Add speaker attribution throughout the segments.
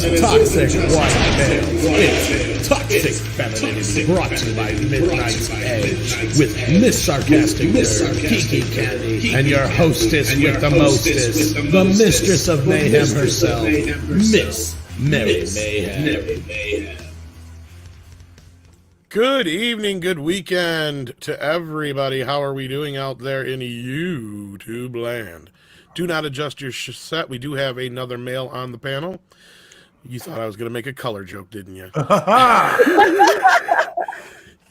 Speaker 1: Toxic White Males. It's Toxic Femininity, brought to you by Midnight's Edge, with Miss Sarcastic Nerd, Kiki Candy, and your hostess with the mostest, the mistress of mayhem herself, Miss Mary Mayhem.
Speaker 2: Good evening, good weekend to everybody. How are we doing out there in YouTube land? Do not adjust your set. We do have another male on the panel. You thought I was going to make a color joke, didn't you?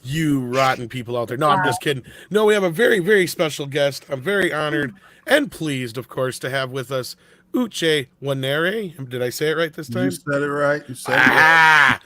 Speaker 2: You rotten people out there. No, I'm just kidding. No, we have a very, very special guest. I'm very honored and pleased, of course, to have with us Uche Wanere. Did I say it right this time?
Speaker 3: You said it right. You said it right.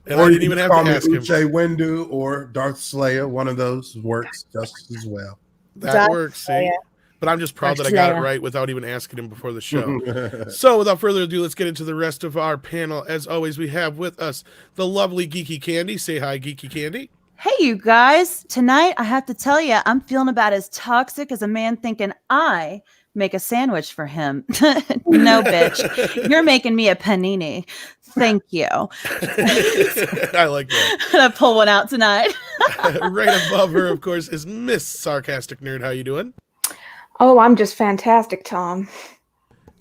Speaker 2: And or I didn't even have to ask him.
Speaker 3: Uche Windu or Darth Slayer. One of those works just as well.
Speaker 2: That Darth works, see? Slayer. But I'm just proud that I got it right without even asking him before the show. So without further ado, let's get into the rest of our panel. As always, we have with us the lovely Geeky Candy. Say hi, Geeky Candy.
Speaker 4: Hey, you guys. Tonight, I have to tell you, I'm feeling about as toxic as a man thinking I make a sandwich for him. No, bitch. You're making me a panini. Thank you.
Speaker 2: I like that.
Speaker 4: I'm going to pull one out tonight.
Speaker 2: Right above her, of course, is Miss Sarcastic Nerd. How you doing?
Speaker 5: Oh, I'm just fantastic, Tom.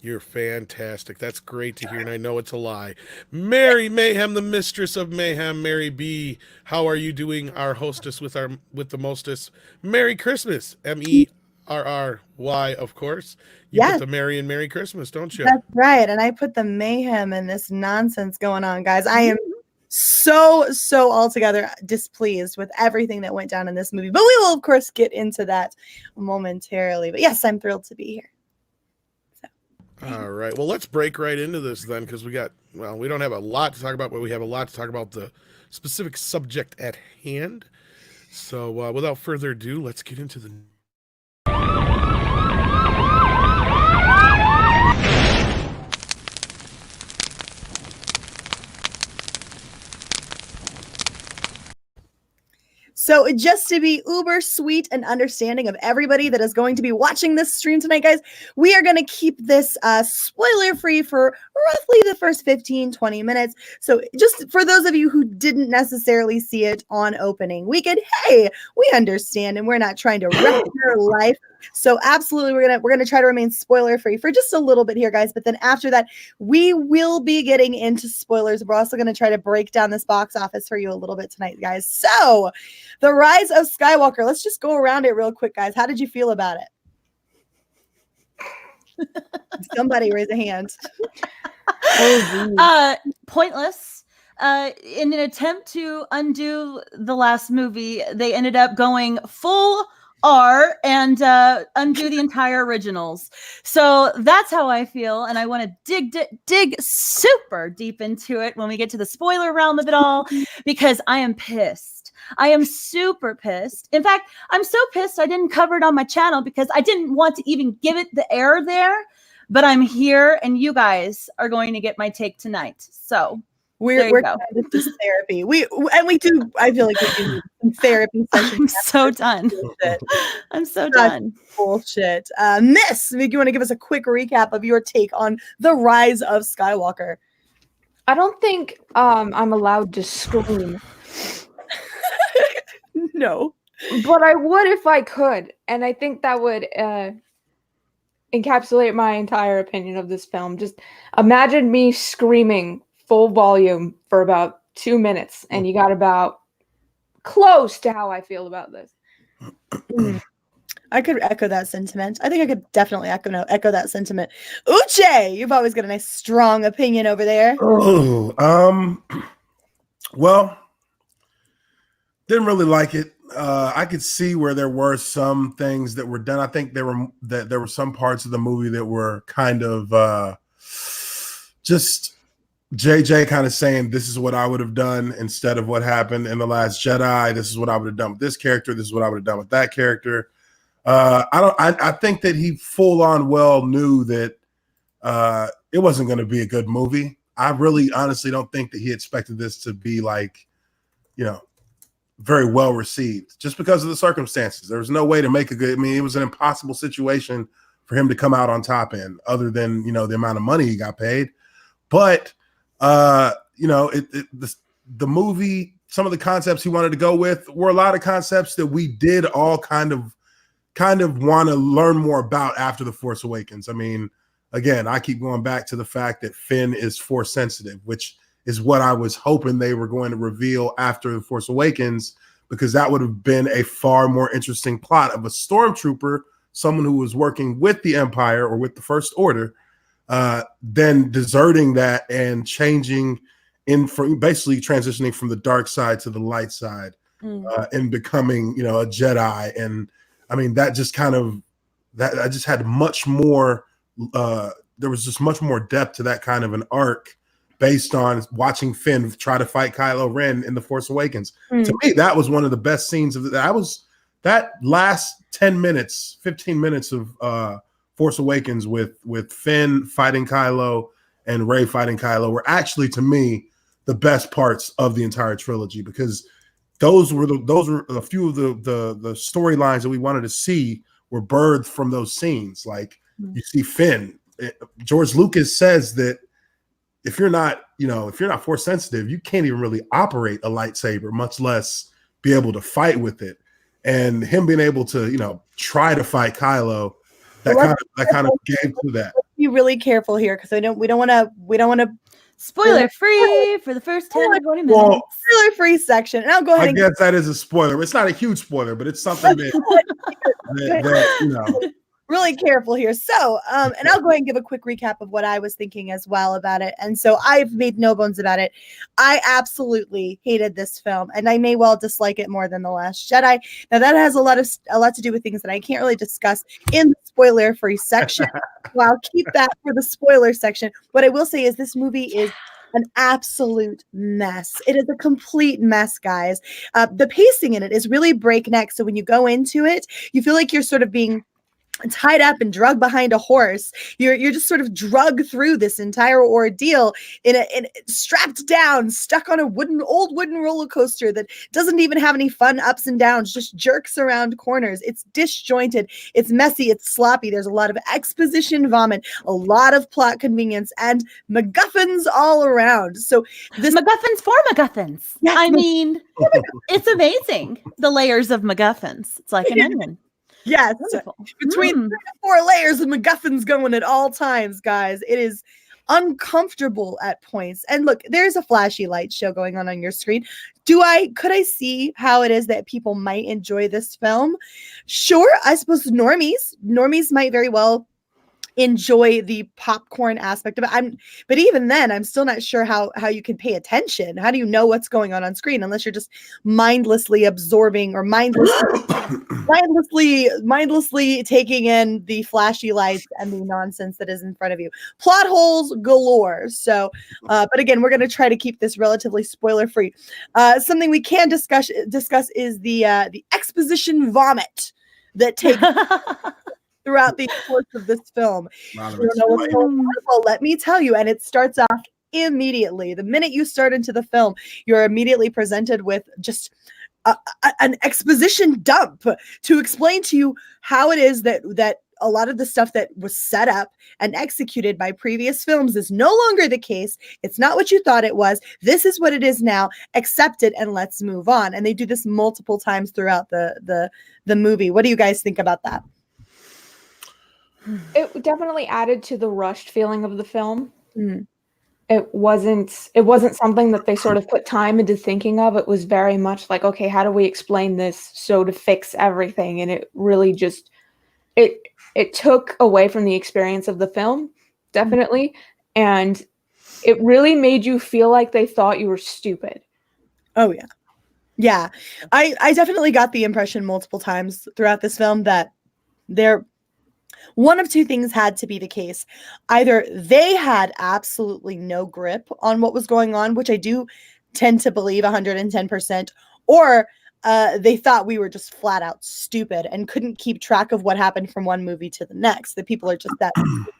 Speaker 2: You're fantastic. That's great to hear, and I know it's a lie. Mary Mayhem, the mistress of mayhem. Mary B, how are you doing? Our hostess with the mostest. Merry Christmas. Merry, of course. You put the Merry in Merry Christmas, don't you?
Speaker 6: That's right. And I put the mayhem and this nonsense going on, guys. I am so altogether displeased with everything that went down in this movie. But we will, of course, get into that momentarily. But yes, I'm thrilled to be here.
Speaker 2: All right. Well, let's break right into this then, because we don't have a lot to talk about, but we have a lot to talk about the specific subject at hand. So without further ado, let's get into the
Speaker 6: So just to be uber sweet and understanding of everybody that is going to be watching this stream tonight, guys, we are going to keep this spoiler free for roughly the first 15-20 minutes. So just for those of you who didn't necessarily see it on opening weekend, hey, we understand and we're not trying to wreck your life. So absolutely, we're gonna try to remain spoiler free for just a little bit here, guys. But then after that, we will be getting into spoilers. We're also gonna try to break down this box office for you a little bit tonight, guys. So, The Rise of Skywalker. Let's just go around it real quick, guys. How did you feel about it? Somebody raise a hand.
Speaker 4: Pointless. In an attempt to undo the last movie, they ended up going full R and undo the entire originals. So that's how I feel, and I want to dig super deep into it when we get to the spoiler realm of it all, because I am pissed. I am super pissed. In fact, I'm so pissed I didn't cover it on my channel because I didn't want to even give it the air there, but I'm here, and you guys are going to get my take tonight. So
Speaker 6: we're this is therapy. We do. I feel like we do some therapy sessions.
Speaker 4: I'm so done. I'm so done.
Speaker 6: Bullshit. Miss, you want to give us a quick recap of your take on The Rise of Skywalker?
Speaker 5: I don't think I'm allowed to scream.
Speaker 6: No,
Speaker 5: but I would if I could, and I think that would encapsulate my entire opinion of this film. Just imagine me screaming full volume for about 2 minutes, and you got about close to how I feel about this.
Speaker 6: I could echo that sentiment. I think I could definitely echo that sentiment. Uche, you've always got a nice strong opinion over there.
Speaker 3: Well, didn't really like it. I could see where there were some things that were done. I think there were some parts of the movie that were kind of just JJ kind of saying, this is what I would have done instead of what happened in The Last Jedi. This is what I would have done with this character. This is what I would have done with that character. I think that he full on well knew that it wasn't going to be a good movie. I really honestly don't think that he expected this to be like, very well received just because of the circumstances. There was no way to make a good, it was an impossible situation for him to come out on top in, other than, the amount of money he got paid. But The movie, some of the concepts he wanted to go with were a lot of concepts that we did all kind of want to learn more about after The Force Awakens. I mean, again, I keep going back to the fact that Finn is Force sensitive, which is what I was hoping they were going to reveal after The Force Awakens, because that would have been a far more interesting plot of a stormtrooper, someone who was working with the Empire or with the First Order, then deserting that and changing basically transitioning from the dark side to the light side, and becoming, a Jedi. And I mean, that just kind of, that I just had much more, there was just much more depth to that kind of an arc based on watching Finn try to fight Kylo Ren in The Force Awakens. To me, that was one of the best scenes of that last 10 minutes, 15 minutes of Force Awakens with Finn fighting Kylo and Rey fighting Kylo were actually, to me, the best parts of the entire trilogy, because those were a few of the storylines that we wanted to see were birthed from those scenes. Like, you see Finn. George Lucas says that if you're not Force sensitive, you can't even really operate a lightsaber, much less be able to fight with it. And him being able to, try to fight Kylo, that kind of gave to that.
Speaker 6: Be really careful here, because we don't want to
Speaker 4: spoiler free for the first 10 to 20 minutes.
Speaker 3: Well,
Speaker 6: spoiler free section. And I'll go ahead.
Speaker 3: I guess that is a spoiler. It's not a huge spoiler, but it's something that
Speaker 6: really careful here. So, and I'll go ahead and give a quick recap of what I was thinking as well about it. And so I've made no bones about it. I absolutely hated this film, and I may well dislike it more than The Last Jedi. Now, that has a lot to do with things that I can't really discuss in the spoiler-free section. So I'll keep that for the spoiler section. What I will say is this movie is an absolute mess. It is a complete mess, guys. The pacing in it is really breakneck. So when you go into it, you feel like you're sort of being tied up and drugged behind a horse. You're just sort of drugged through this entire ordeal in strapped down, stuck on a old wooden roller coaster that doesn't even have any fun ups and downs, just jerks around corners. It's disjointed, it's messy, it's sloppy. There's a lot of exposition vomit, a lot of plot convenience, and MacGuffins all around. So this
Speaker 4: MacGuffins for MacGuffins.
Speaker 6: Yes,
Speaker 4: I mean, it's amazing, the layers of MacGuffins. It's like an onion.
Speaker 6: Yes,
Speaker 4: Wonderful.
Speaker 6: Between 3 to 4 layers of MacGuffins going at all times, guys. It is uncomfortable at points. And look, there's a flashy light show going on your screen. Could I see how it is that people might enjoy this film? Sure, I suppose normies might very well enjoy the popcorn aspect of it. But even then, I'm still not sure how you can pay attention. How do you know what's going on screen unless you're just mindlessly absorbing or mindlessly taking in the flashy lights and the nonsense that is in front of you. Plot holes galore. So, but again, we're going to try to keep this relatively spoiler free. Something we can discuss is the exposition vomit that takes throughout the course of this film. Well, let me tell you, and it starts off immediately. The minute you start into the film, you're immediately presented with just an exposition dump to explain to you how it is that a lot of the stuff that was set up and executed by previous films is no longer the case. It's not what you thought it was. This is what it is now. Accept it and let's move on. And they do this multiple times throughout the movie. What do you guys think about that?
Speaker 5: It definitely added to the rushed feeling of the film. It wasn't something that they sort of put time into thinking of. It was very much like, okay, how do we explain this so to fix everything? And it really just it took away from the experience of the film, definitely. And it really made you feel like they thought you were stupid.
Speaker 6: Oh yeah. Yeah. I definitely got the impression multiple times throughout this film that one of two things had to be the case. Either they had absolutely no grip on what was going on, which I do tend to believe 110%, or they thought we were just flat out stupid and couldn't keep track of what happened from one movie to the next. That people are just that stupid.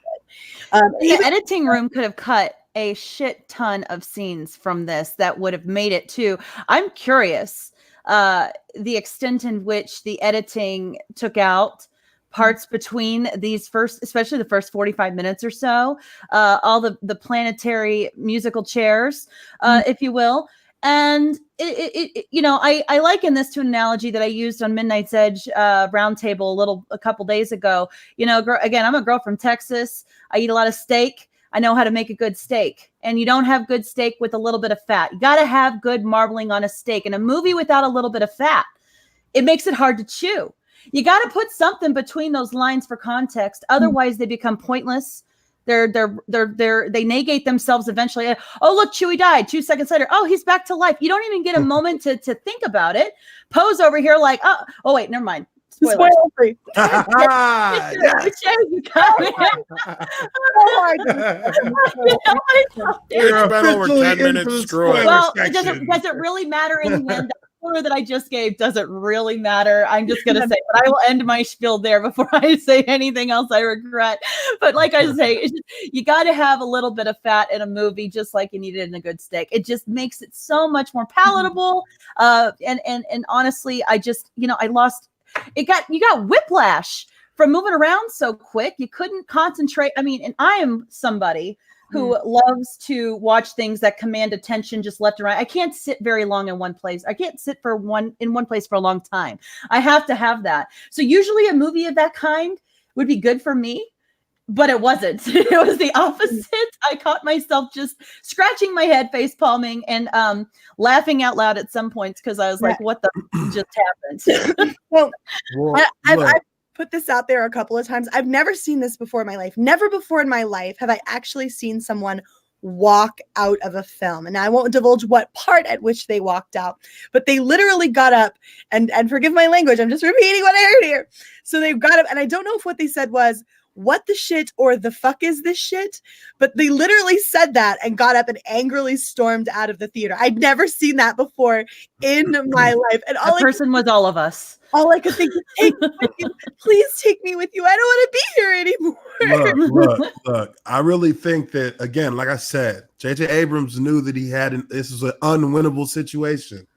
Speaker 4: The editing room could have cut a shit ton of scenes from this that would have made it too. I'm curious the extent in which the editing took out parts between these first, especially the first 45 minutes or so, all the planetary musical chairs, if you will. And I liken this to an analogy that I used on Midnight's Edge roundtable a couple days ago. Again, I'm a girl from Texas. I eat a lot of steak. I know how to make a good steak. And you don't have good steak with a little bit of fat. You got to have good marbling on a steak. And a movie without a little bit of fat, it makes it hard to chew. You got to put something between those lines for context. Otherwise, they become pointless. They negate themselves eventually. Oh, look, Chewie died. 2 seconds later, oh, he's back to life. You don't even get a moment to think about it. Poe's over here like, oh wait, never mind. Spoilers.
Speaker 6: Spoiler free.
Speaker 2: It's been over 10 minutes. Screw it.
Speaker 4: Well, does it really matter in the end? The spoiler that I just gave doesn't really matter. I'm just going to say, but I will end my spiel there before I say anything else I regret. But like I say, you got to have a little bit of fat in a movie, just like you need it in a good steak. It just makes it so much more palatable. And honestly, you got whiplash from moving around so quick. You couldn't concentrate. I mean, and I am somebody who loves to watch things that command attention just left and right. I can't sit very long in one place. I can't sit in one place for a long time. I have to have that. So usually a movie of that kind would be good for me, but it wasn't. It was the opposite. I caught myself just scratching my head, face palming, and laughing out loud at some points because I was like, what the just happened?
Speaker 6: Well, I've put this out there a couple of times. I've never seen this before in my life. Never before in my life have I actually seen someone walk out of a film. And I won't divulge what part at which they walked out, but they literally got up and forgive my language, I'm just repeating what I heard here. So they got up, and I don't know if what they said was, what the shit or the fuck is this shit? But they literally said that and got up and angrily stormed out of the theater. I'd never seen that before in my life. And all
Speaker 4: person was all of us.
Speaker 6: All I could think is, take me with you. Please take me with you. I don't want to be here anymore.
Speaker 3: Look. I really think that, again, like I said, J.J. Abrams knew that this is an unwinnable situation.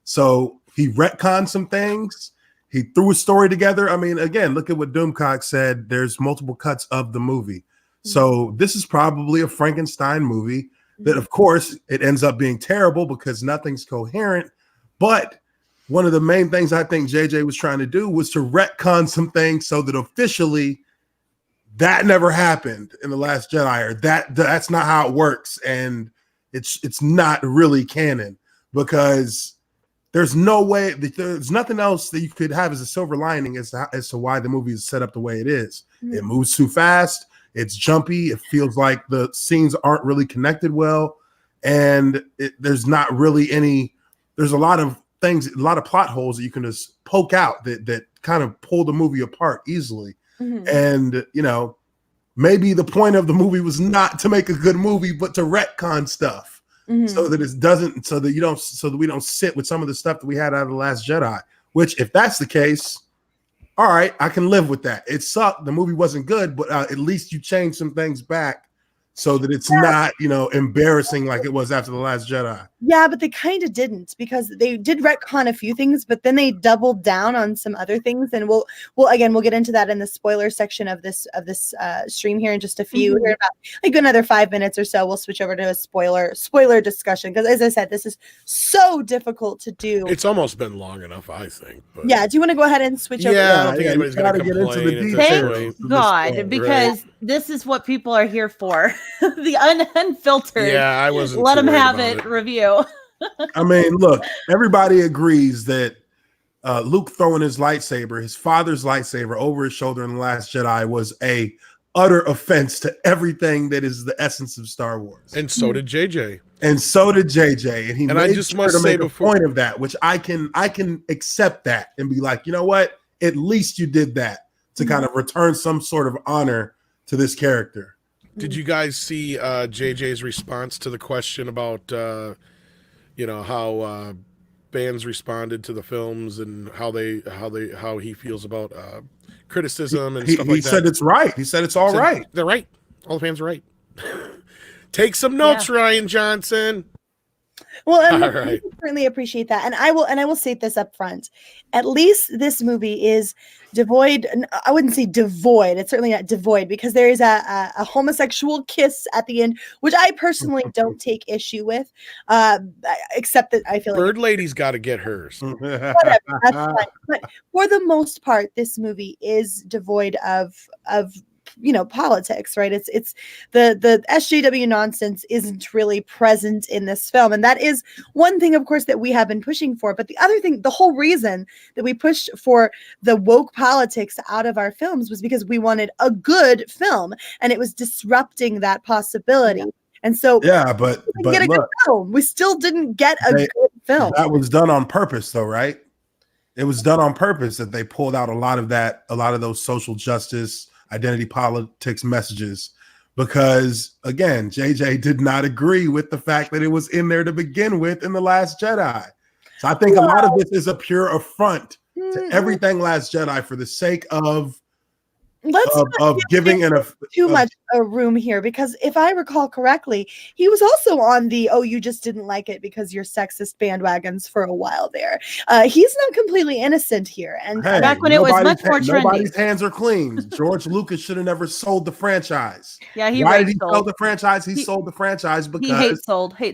Speaker 3: So he retconned some things. He threw a story together. I mean, again, look at what Doomcock said. There's multiple cuts of the movie. So this is probably a Frankenstein movie that, of course, it ends up being terrible because nothing's coherent. But one of the main things I think JJ was trying to do was to retcon some things so that officially that never happened in The Last Jedi, or that's not how it works. And it's not really canon because there's no way, there's nothing else that you could have as a silver lining as to why the movie is set up the way it is. It moves too fast. It's jumpy. It feels like the scenes aren't really connected well. And there's not really there's a lot of things, a lot of plot holes that you can just poke out that kind of pull the movie apart easily. And, maybe the point of the movie was not to make a good movie, but to retcon stuff. So that we don't sit with some of the stuff that we had out of The Last Jedi, which, if that's the case, all right, I can live with that. It sucked. The movie wasn't good, but at least you changed some things back so that it's not, embarrassing like it was after The Last Jedi.
Speaker 6: Yeah, but they kind of didn't, because they did retcon a few things, but then they doubled down on some other things. And we'll get into that in the spoiler section of this stream here in just a few. Here about like another 5 minutes or so, we'll switch over to a spoiler discussion, because as I said, this is so difficult to do.
Speaker 2: It's almost been long enough, I think. But...
Speaker 6: Yeah, do you want to go ahead and switch over?
Speaker 2: I don't think anybody's going to complain.
Speaker 4: Thank God, because this is what people are here for. The unfiltered.
Speaker 2: Yeah, I wasn't.
Speaker 4: Let them have it. Review.
Speaker 3: I mean, look, everybody agrees that Luke throwing his lightsaber, his father's lightsaber, over his shoulder in The Last Jedi was a utter offense to everything that is the essence of Star Wars.
Speaker 2: And so did JJ.
Speaker 3: And so did JJ. And
Speaker 2: I just must say
Speaker 3: make a point of that, which I can accept that and be like, you know what? At least you did that to kind of return some sort of honor to this character.
Speaker 2: Did you guys see JJ's response to the question about how fans responded to the films and how he feels about criticism and stuff like that?
Speaker 3: He said it's right. He said it's all right.
Speaker 2: They're right. All the fans are right. Take some notes, Ryan Johnson.
Speaker 6: Well, and
Speaker 2: All
Speaker 6: look,
Speaker 2: right.
Speaker 6: I certainly appreciate that, and I will state this up front. At least this movie is devoid. I wouldn't say devoid. It's certainly not devoid because there is a homosexual kiss at the end, which I personally don't take issue with, except that I feel like
Speaker 2: Bird Lady's got to get hers.
Speaker 6: whatever, that's fine. But for the most part, this movie is devoid of politics, right? It's the SJW nonsense isn't really present in this film, and that is one thing, of course, that we have been pushing for. But the other thing, the whole reason that we pushed for the woke politics out of our films was because we wanted a good film, and it was disrupting that possibility. And so,
Speaker 3: yeah, but
Speaker 6: get a
Speaker 3: look,
Speaker 6: good film. We still didn't get a good film.
Speaker 3: That was done on purpose, though, right? It was done on purpose that they pulled out a lot of those social justice, identity politics messages, because again, JJ did not agree with the fact that it was in there to begin with in The Last Jedi. So I think a lot of this is a pure affront to everything Last Jedi for the sake of giving
Speaker 6: too much room here, because if I recall correctly, he was also on the you just didn't like it because you're sexist bandwagons for a while there. He's not completely innocent here, and
Speaker 4: back when it was much more trendy.
Speaker 3: Nobody's hands are clean. George Lucas should have never sold the franchise.
Speaker 4: Yeah,
Speaker 3: why did he sell the franchise? He sold the franchise because
Speaker 4: he hate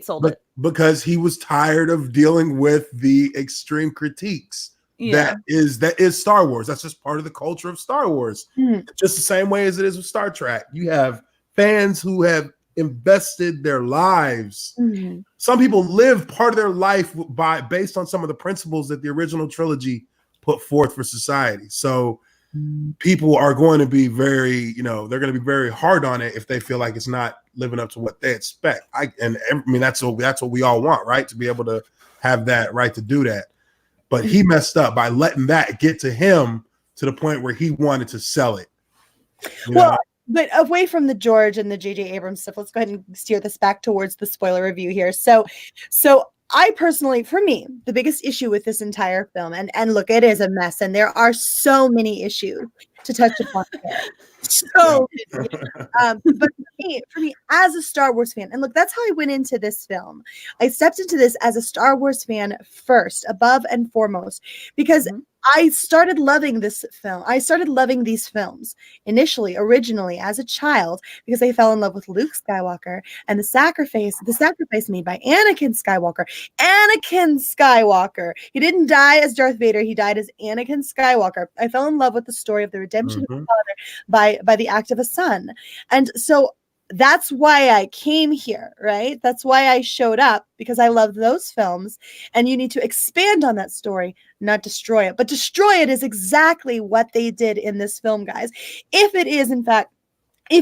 Speaker 4: sold it
Speaker 3: because he was tired of dealing with the extreme critiques. Yeah. That is Star Wars. That's just part of the culture of Star Wars. Just the same way as it is with Star Trek. You have fans who have invested their lives. Some people live part of their life based on some of the principles that the original trilogy put forth for society. So people are going to be very, they're going to be very hard on it if they feel like it's not living up to what they expect. I mean, that's what we all want, right? To be able to have that right to do that. But he messed up by letting that get to him to the point where he wanted to sell it.
Speaker 6: But away from the George and the J.J. Abrams stuff, let's go ahead and steer this back towards the spoiler review here. So I personally, for me, the biggest issue with this entire film, and look, it is a mess, and there are so many issues to touch upon here. So, but for me, as a Star Wars fan, and look, that's how I went into this film. I stepped into this as a Star Wars fan first, above and foremost, because I started loving this film. I started loving these films originally as a child, because I fell in love with Luke Skywalker and the sacrifice made by Anakin Skywalker. Anakin Skywalker. He didn't die as Darth Vader. He died as Anakin Skywalker. I fell in love with the story of the redemption of the father by the act of a son. And so that's why I came here, right? That's why I showed up, because I love those films, and you need to expand on that story, not destroy it. But destroy it is exactly what they did in this film, guys. If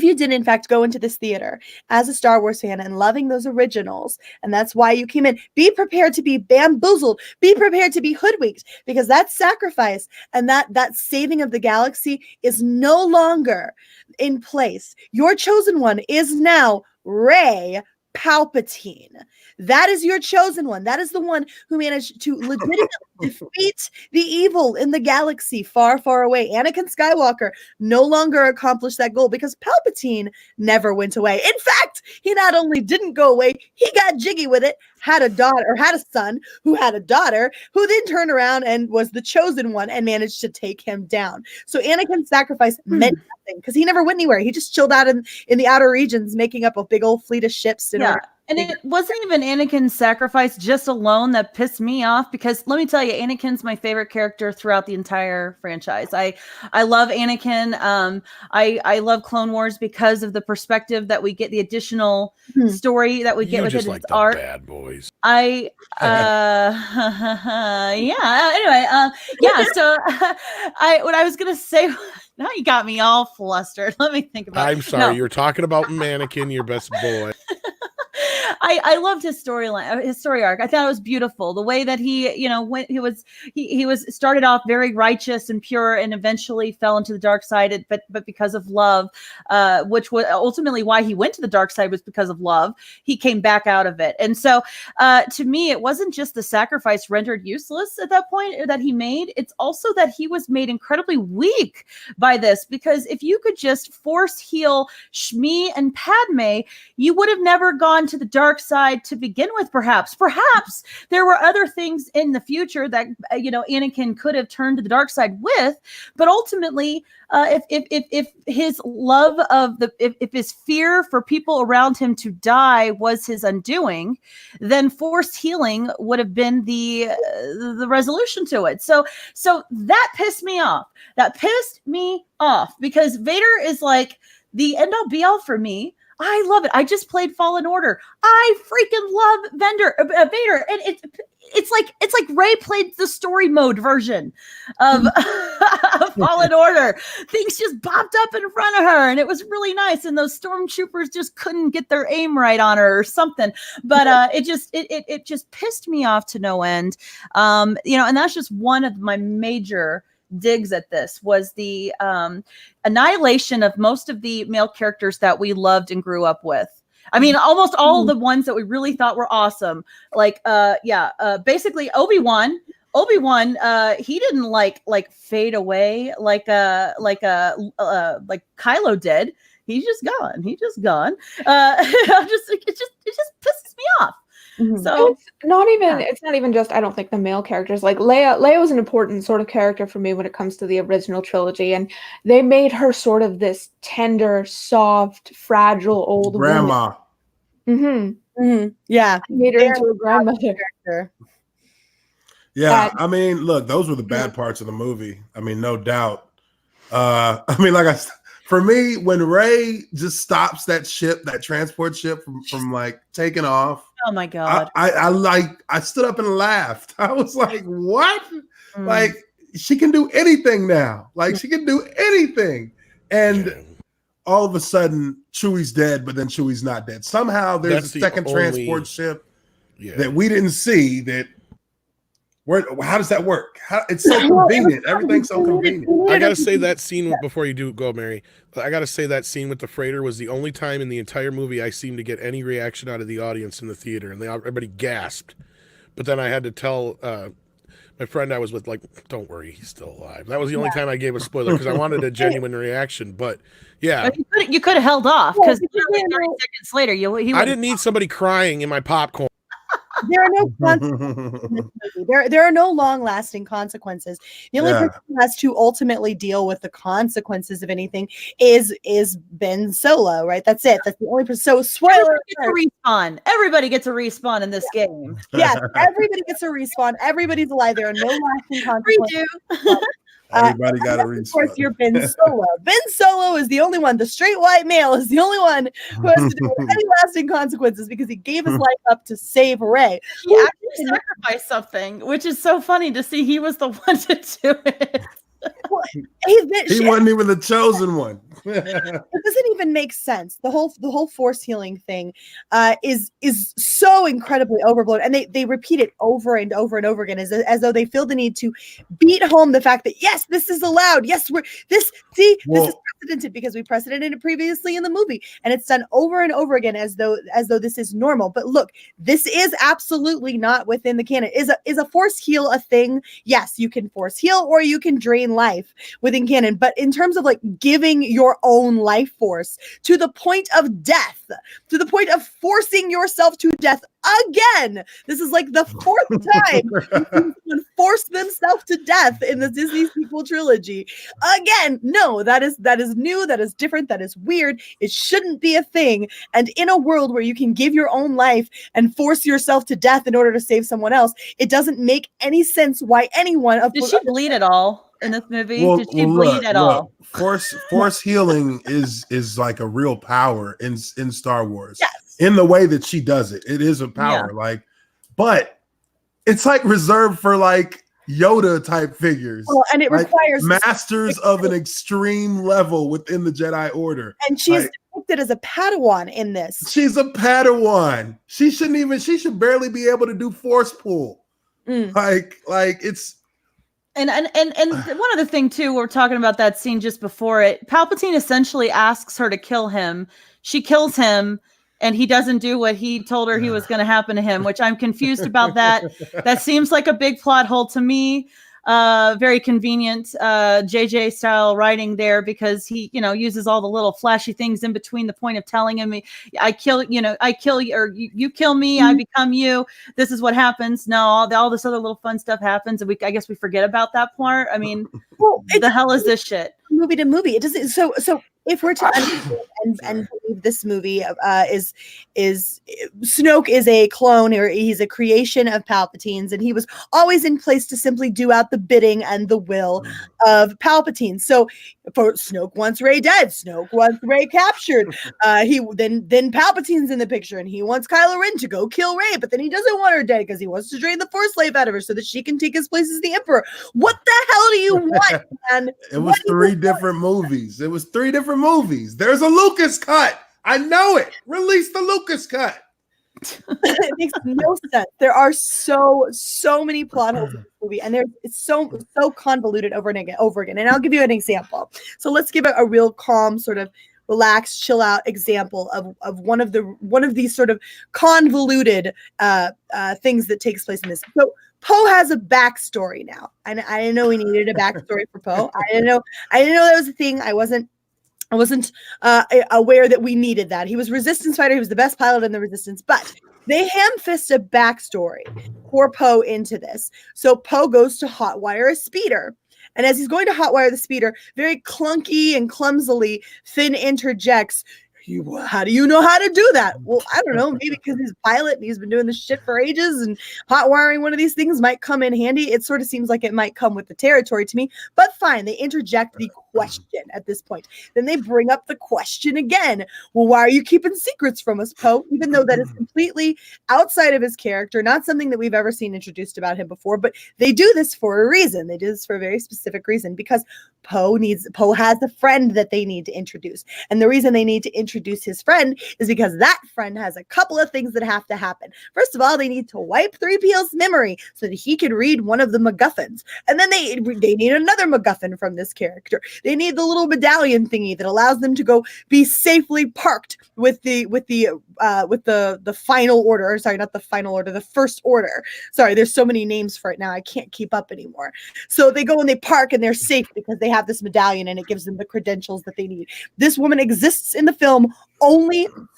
Speaker 6: you did, in fact, go into this theater as a Star Wars fan and loving those originals, and that's why you came in, be prepared to be bamboozled, be prepared to be hoodwinked, because that sacrifice and that saving of the galaxy is no longer in place. Your chosen one is now Rey Palpatine. That is your chosen one. That is the one who managed to legitimately defeat the evil in the galaxy far, far away. Anakin Skywalker no longer accomplished that goal because Palpatine never went away. In fact, he not only didn't go away, he got jiggy with it, had a son who had a daughter, who then turned around and was the chosen one and managed to take him down. So Anakin's sacrifice meant nothing because he never went anywhere. He just chilled out in the outer regions, making up a big old fleet of ships.
Speaker 4: And it wasn't even Anakin's sacrifice just alone that pissed me off, because let me tell you, Anakin's my favorite character throughout the entire franchise. I love Anakin. I love Clone Wars because of the perspective that we get, the additional story that we get with it.
Speaker 2: Like the
Speaker 4: art.
Speaker 2: bad boys.
Speaker 4: Anyway, so what I was gonna say, now you got me all flustered. Let me think about it.
Speaker 2: I'm sorry, you were talking about Anakin, your best boy.
Speaker 4: I loved his storyline, his story arc. I thought it was beautiful. The way that he was started off very righteous and pure, and eventually fell into the dark side. But because of love, which was ultimately why he went to the dark side, was because of love. He came back out of it. And so, to me, it wasn't just the sacrifice rendered useless at that point that he made. It's also that he was made incredibly weak by this, because if you could just force heal Shmi and Padme, you would have never gone to the dark side to begin with. Perhaps there were other things in the future that Anakin could have turned to the dark side with, but ultimately, if his love of if his fear for people around him to die was his undoing, then forced healing would have been the resolution to it. So that pissed me off. That pissed me off because Vader is like the end all be all for me. I love it. I just played Fallen Order. I freaking love Vader, and it's like Rey played the story mode version of Fallen Order. Things just bopped up in front of her, and it was really nice. And those stormtroopers just couldn't get their aim right on her or something. But it just pissed me off to no end. And that's just one of my major digs at this was the annihilation of most of the male characters that we loved and grew up with. I mean, almost all the ones that we really thought were awesome. Like, basically Obi-Wan, he didn't like fade away like Kylo did. He's just gone. It just pisses me off.
Speaker 5: Mm-hmm.
Speaker 4: So
Speaker 5: it's not even just, I don't think, the male characters. Like Leia was an important sort of character for me when it comes to the original trilogy, and they made her sort of this tender, soft, fragile old
Speaker 3: grandma.
Speaker 5: Woman.
Speaker 6: Yeah,
Speaker 5: made her into a grandmother.
Speaker 3: Yeah, I mean, look, those were the bad parts of the movie. I mean, no doubt. For me, when Rey just stops that transport ship from like taking off.
Speaker 4: Oh my God.
Speaker 3: I stood up and laughed. I was like, what? Like, she can do anything now. Like, she can do anything. And all of a sudden, Chewie's dead, but then Chewie's not dead. Somehow there's a second transport ship that we didn't see that. How does that work? It's so convenient. Everything's so convenient.
Speaker 2: I gotta say that scene before you do go, Mary. I gotta say that scene with the freighter was the only time in the entire movie I seemed to get any reaction out of the audience in the theater, and everybody gasped. But then I had to tell my friend I was with, like, "Don't worry, he's still alive." That was the only time I gave a spoiler because I wanted a genuine reaction. But yeah,
Speaker 4: you could have held off because 30 seconds later,
Speaker 2: I didn't need somebody crying in my popcorn.
Speaker 6: There are no consequences in this movie. There are no long-lasting consequences. The only person who has to ultimately deal with the consequences of anything is Ben Solo, right? That's it. That's the only person. So spoiler.
Speaker 4: Everybody gets a respawn in this game.
Speaker 6: Yes, everybody gets a respawn. Everybody's alive. There are no lasting consequences.
Speaker 3: Everybody got a respawn.
Speaker 6: Of course, you're Ben Solo. Ben Solo is the only one. The straight white male is the only one who has to deal with any lasting consequences because he gave his life up to save Rey.
Speaker 4: He actually sacrificed something, which is so funny to see. He was the one to do it.
Speaker 3: He wasn't even the chosen one.
Speaker 6: It doesn't even make sense. The whole force healing thing is so incredibly overblown, and they repeat it over and over and over again as though they feel the need to beat home the fact that yes, this is allowed. Yes, this is precedented because we precedented it previously in the movie, and it's done over and over again as though this is normal. But look, this is absolutely not within the canon. Is a force heal a thing? Yes, you can force heal or you can drain life within canon, but in terms of like giving your own life force to the point of death, to the point of forcing yourself to death again, this is like the fourth time someone forced themselves to death in the Disney sequel trilogy. Again, no, that is new, that is different, that is weird. It shouldn't be a thing. And in a world where you can give your own life and force yourself to death in order to save someone else, it doesn't make any sense why anyone of
Speaker 4: Did she bleed at all in this movie? Did she bleed at all?
Speaker 3: Force healing is like a real power in Star Wars.
Speaker 6: Yes.
Speaker 3: In the way that she does it. It is a power. Like, but it's like reserved for like Yoda type figures.
Speaker 6: Well, and it requires
Speaker 3: masters of an extreme level within the Jedi Order.
Speaker 6: And she's depicted as a Padawan in this.
Speaker 3: She's a Padawan. She should barely be able to do force pull. Like it's
Speaker 4: And one other thing too, we're talking about that scene just before it. Palpatine essentially asks her to kill him. She kills him, and he doesn't do what he told her he was going to happen to him, which I'm confused about that. That seems like a big plot hole to me. Very convenient JJ style writing there, because he, uses all the little flashy things in between the point of telling him, I kill you, or you kill me, I become you. This is what happens. No, all this other little fun stuff happens, and I guess we forget about that part. I mean,
Speaker 6: Well,
Speaker 4: the hell is this shit?
Speaker 6: Movie to movie, it doesn't. So if we're to understand and believe this movie is Snoke is a clone, or he's a creation of Palpatine's, and he was always in place to simply do out the bidding and the will of Palpatine. So for Snoke wants Rey dead, Snoke wants Rey captured. Then Palpatine's in the picture, and he wants Kylo Ren to go kill Rey, but then he doesn't want her dead because he wants to drain the Force life out of her so that she can take his place as the Emperor. What the hell do you want, man?
Speaker 3: It was 3 different movies. It was 3 different movies. There's a Lucas cut. I know it. Release the Lucas cut.
Speaker 6: It makes no sense. There are so many plot holes in this movie, and it's so convoluted over and again. And I'll give you an example. So let's give it a real calm, sort of relaxed, chill out example of one of these sort of convoluted things that takes place in this. So Poe has a backstory now, and I didn't know we needed a backstory for Poe. I didn't know that was a thing. I wasn't aware that we needed that. He was Resistance fighter. He was the best pilot in the Resistance, but they ham-fist a backstory for Poe into this. So Poe goes to hotwire a speeder. And as he's going to hotwire the speeder, very clunky and clumsily, Finn interjects, how do you know how to do that? Well, I don't know. Maybe because he's a pilot and he's been doing this shit for ages, and hot wiring one of these things might come in handy. It sort of seems like it might come with the territory to me, but fine. They interject the question at this point. Then they bring up the question again. Well, why are you keeping secrets from us, Poe? Even though that is completely outside of his character, not something that we've ever seen introduced about him before, but they do this for a reason. They do this for a very specific reason, because Poe has a friend that they need to introduce. And the reason they need to introduce his friend is because that friend has a couple of things that have to happen. First of all, they need to wipe 3PO's memory so that he can read one of the MacGuffins. And then they need another MacGuffin from this character. They need the little medallion thingy that allows them to go be safely parked with the final order. Or sorry, not the final order, the first order. Sorry, there's so many names for it now. I can't keep up anymore. So they go and they park and they're safe because they have this medallion and it gives them the credentials that they need. This woman exists in the film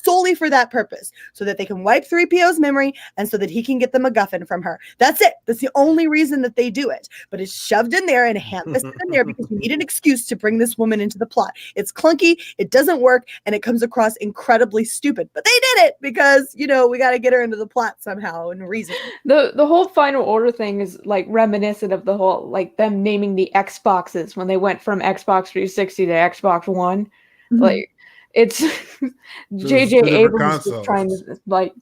Speaker 6: solely for that purpose, so that they can wipe 3PO's memory and so that he can get the MacGuffin from her. That's it. That's the only reason that they do it. But it's shoved in there and ham-fisted in there because you need an excuse to bring this woman into the plot. It's clunky, it doesn't work, and it comes across incredibly stupid. But they did it because, we got to get her into the plot somehow and reason.
Speaker 5: The whole final order thing is like reminiscent of the whole, like them naming the Xboxes when they went from Xbox 360 to Xbox One.
Speaker 6: Mm-hmm.
Speaker 5: Like, it's J.J. Abrams just trying to like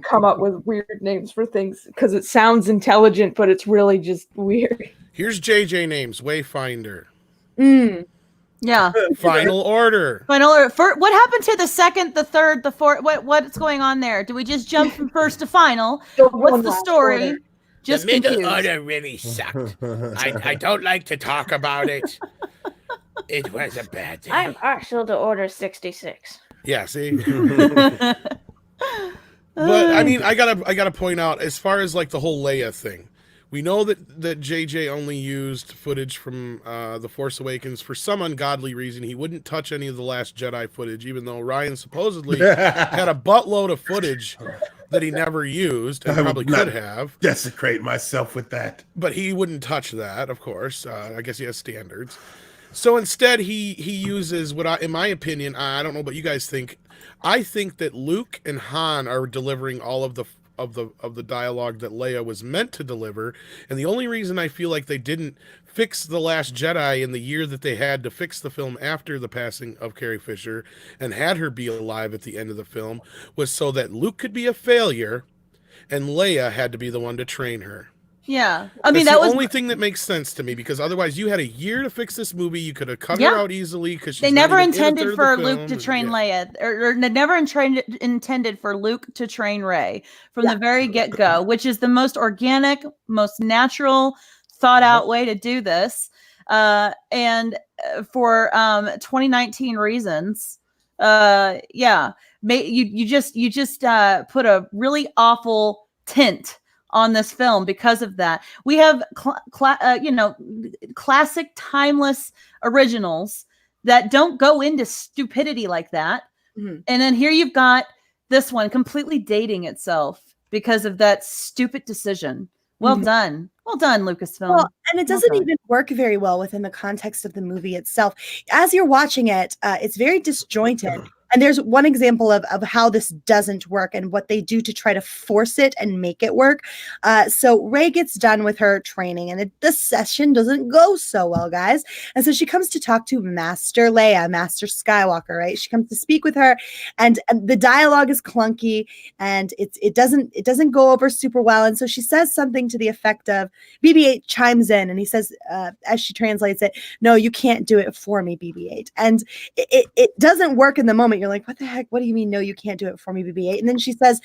Speaker 5: come up with weird names for things because it sounds intelligent, but it's really just weird.
Speaker 2: Here's JJ names: Wayfinder.
Speaker 4: Yeah.
Speaker 2: Final Order.
Speaker 4: Final Order. What happened to the second, the third, the fourth? What's going on there? Do we just jump from first to final? What's the story?
Speaker 5: Order.
Speaker 4: Just
Speaker 1: the middle
Speaker 4: confused.
Speaker 1: order really sucked. I don't like to talk about it. It was a bad day.
Speaker 7: I'm partial to Order 66.
Speaker 2: Yeah, see. But I mean, I gotta point out, as far as like the whole Leia thing, we know that JJ only used footage from The Force Awakens for some ungodly reason. He wouldn't touch any of the Last Jedi footage, even though Ryan supposedly had a buttload of footage that he never used and probably could have.
Speaker 3: Desecrate myself with that.
Speaker 2: But he wouldn't touch that, of course. I guess he has standards. So instead, he uses in my opinion, I don't know what you guys think. I think that Luke and Han are delivering all of the dialogue that Leia was meant to deliver, and the only reason I feel like they didn't fix The Last Jedi in the year that they had to fix the film after the passing of Carrie Fisher and had her be alive at the end of the film was so that Luke could be a failure, and Leia had to be the one to train her.
Speaker 4: Yeah, I mean
Speaker 2: That's
Speaker 4: that
Speaker 2: the
Speaker 4: was
Speaker 2: only thing that makes sense to me, because otherwise you had a year to fix this movie. You could have cut her out easily because
Speaker 4: they never intended for Luke to train Leia, or never intended for Luke to train Rey from the very get-go, which is the most organic, most natural, thought-out way to do this, and for 2019 reasons, you just put a really awful tint on this film because of that. We have classic timeless originals that don't go into stupidity like that.
Speaker 6: Mhm.
Speaker 4: And then here you've got this one completely dating itself because of that stupid decision. Well
Speaker 6: Mhm.
Speaker 4: done. Well done, Lucasfilm.
Speaker 6: Well, and it
Speaker 4: Well
Speaker 6: doesn't
Speaker 4: done.
Speaker 6: even work very well within the context of the movie itself. As you're watching it, it's very disjointed. And there's one example of how this doesn't work and what they do to try to force it and make it work. So Rey gets done with her training, and the session doesn't go so well, guys. And so she comes to talk to Master Leia, Master Skywalker, right? She comes to speak with her, and the dialogue is clunky, and it doesn't go over super well. And so she says something to the effect of, BB-8 chimes in, and he says, as she translates it, "No, you can't do it for me, BB-8." And it doesn't work in the moment. You're like, what the heck? What do you mean? No, you can't do it for me, BB-8. And then she says,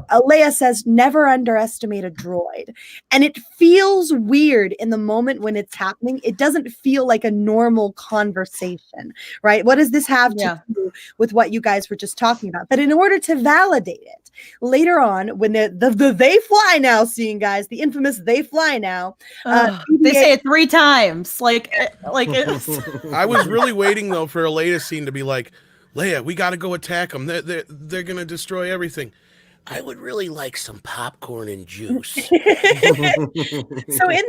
Speaker 6: Leia says, "Never underestimate a droid." And it feels weird in the moment when it's happening. It doesn't feel like a normal conversation, right? What does this have to do with what you guys were just talking about? But in order to validate it, later on, when the they fly now scene, guys, the infamous they fly now.
Speaker 4: They say it 3 times. Like it's
Speaker 2: I was really waiting though for a Leia scene to be like, Leia, we got to go attack them. They're going to destroy everything. I would really like some popcorn and juice.
Speaker 6: So in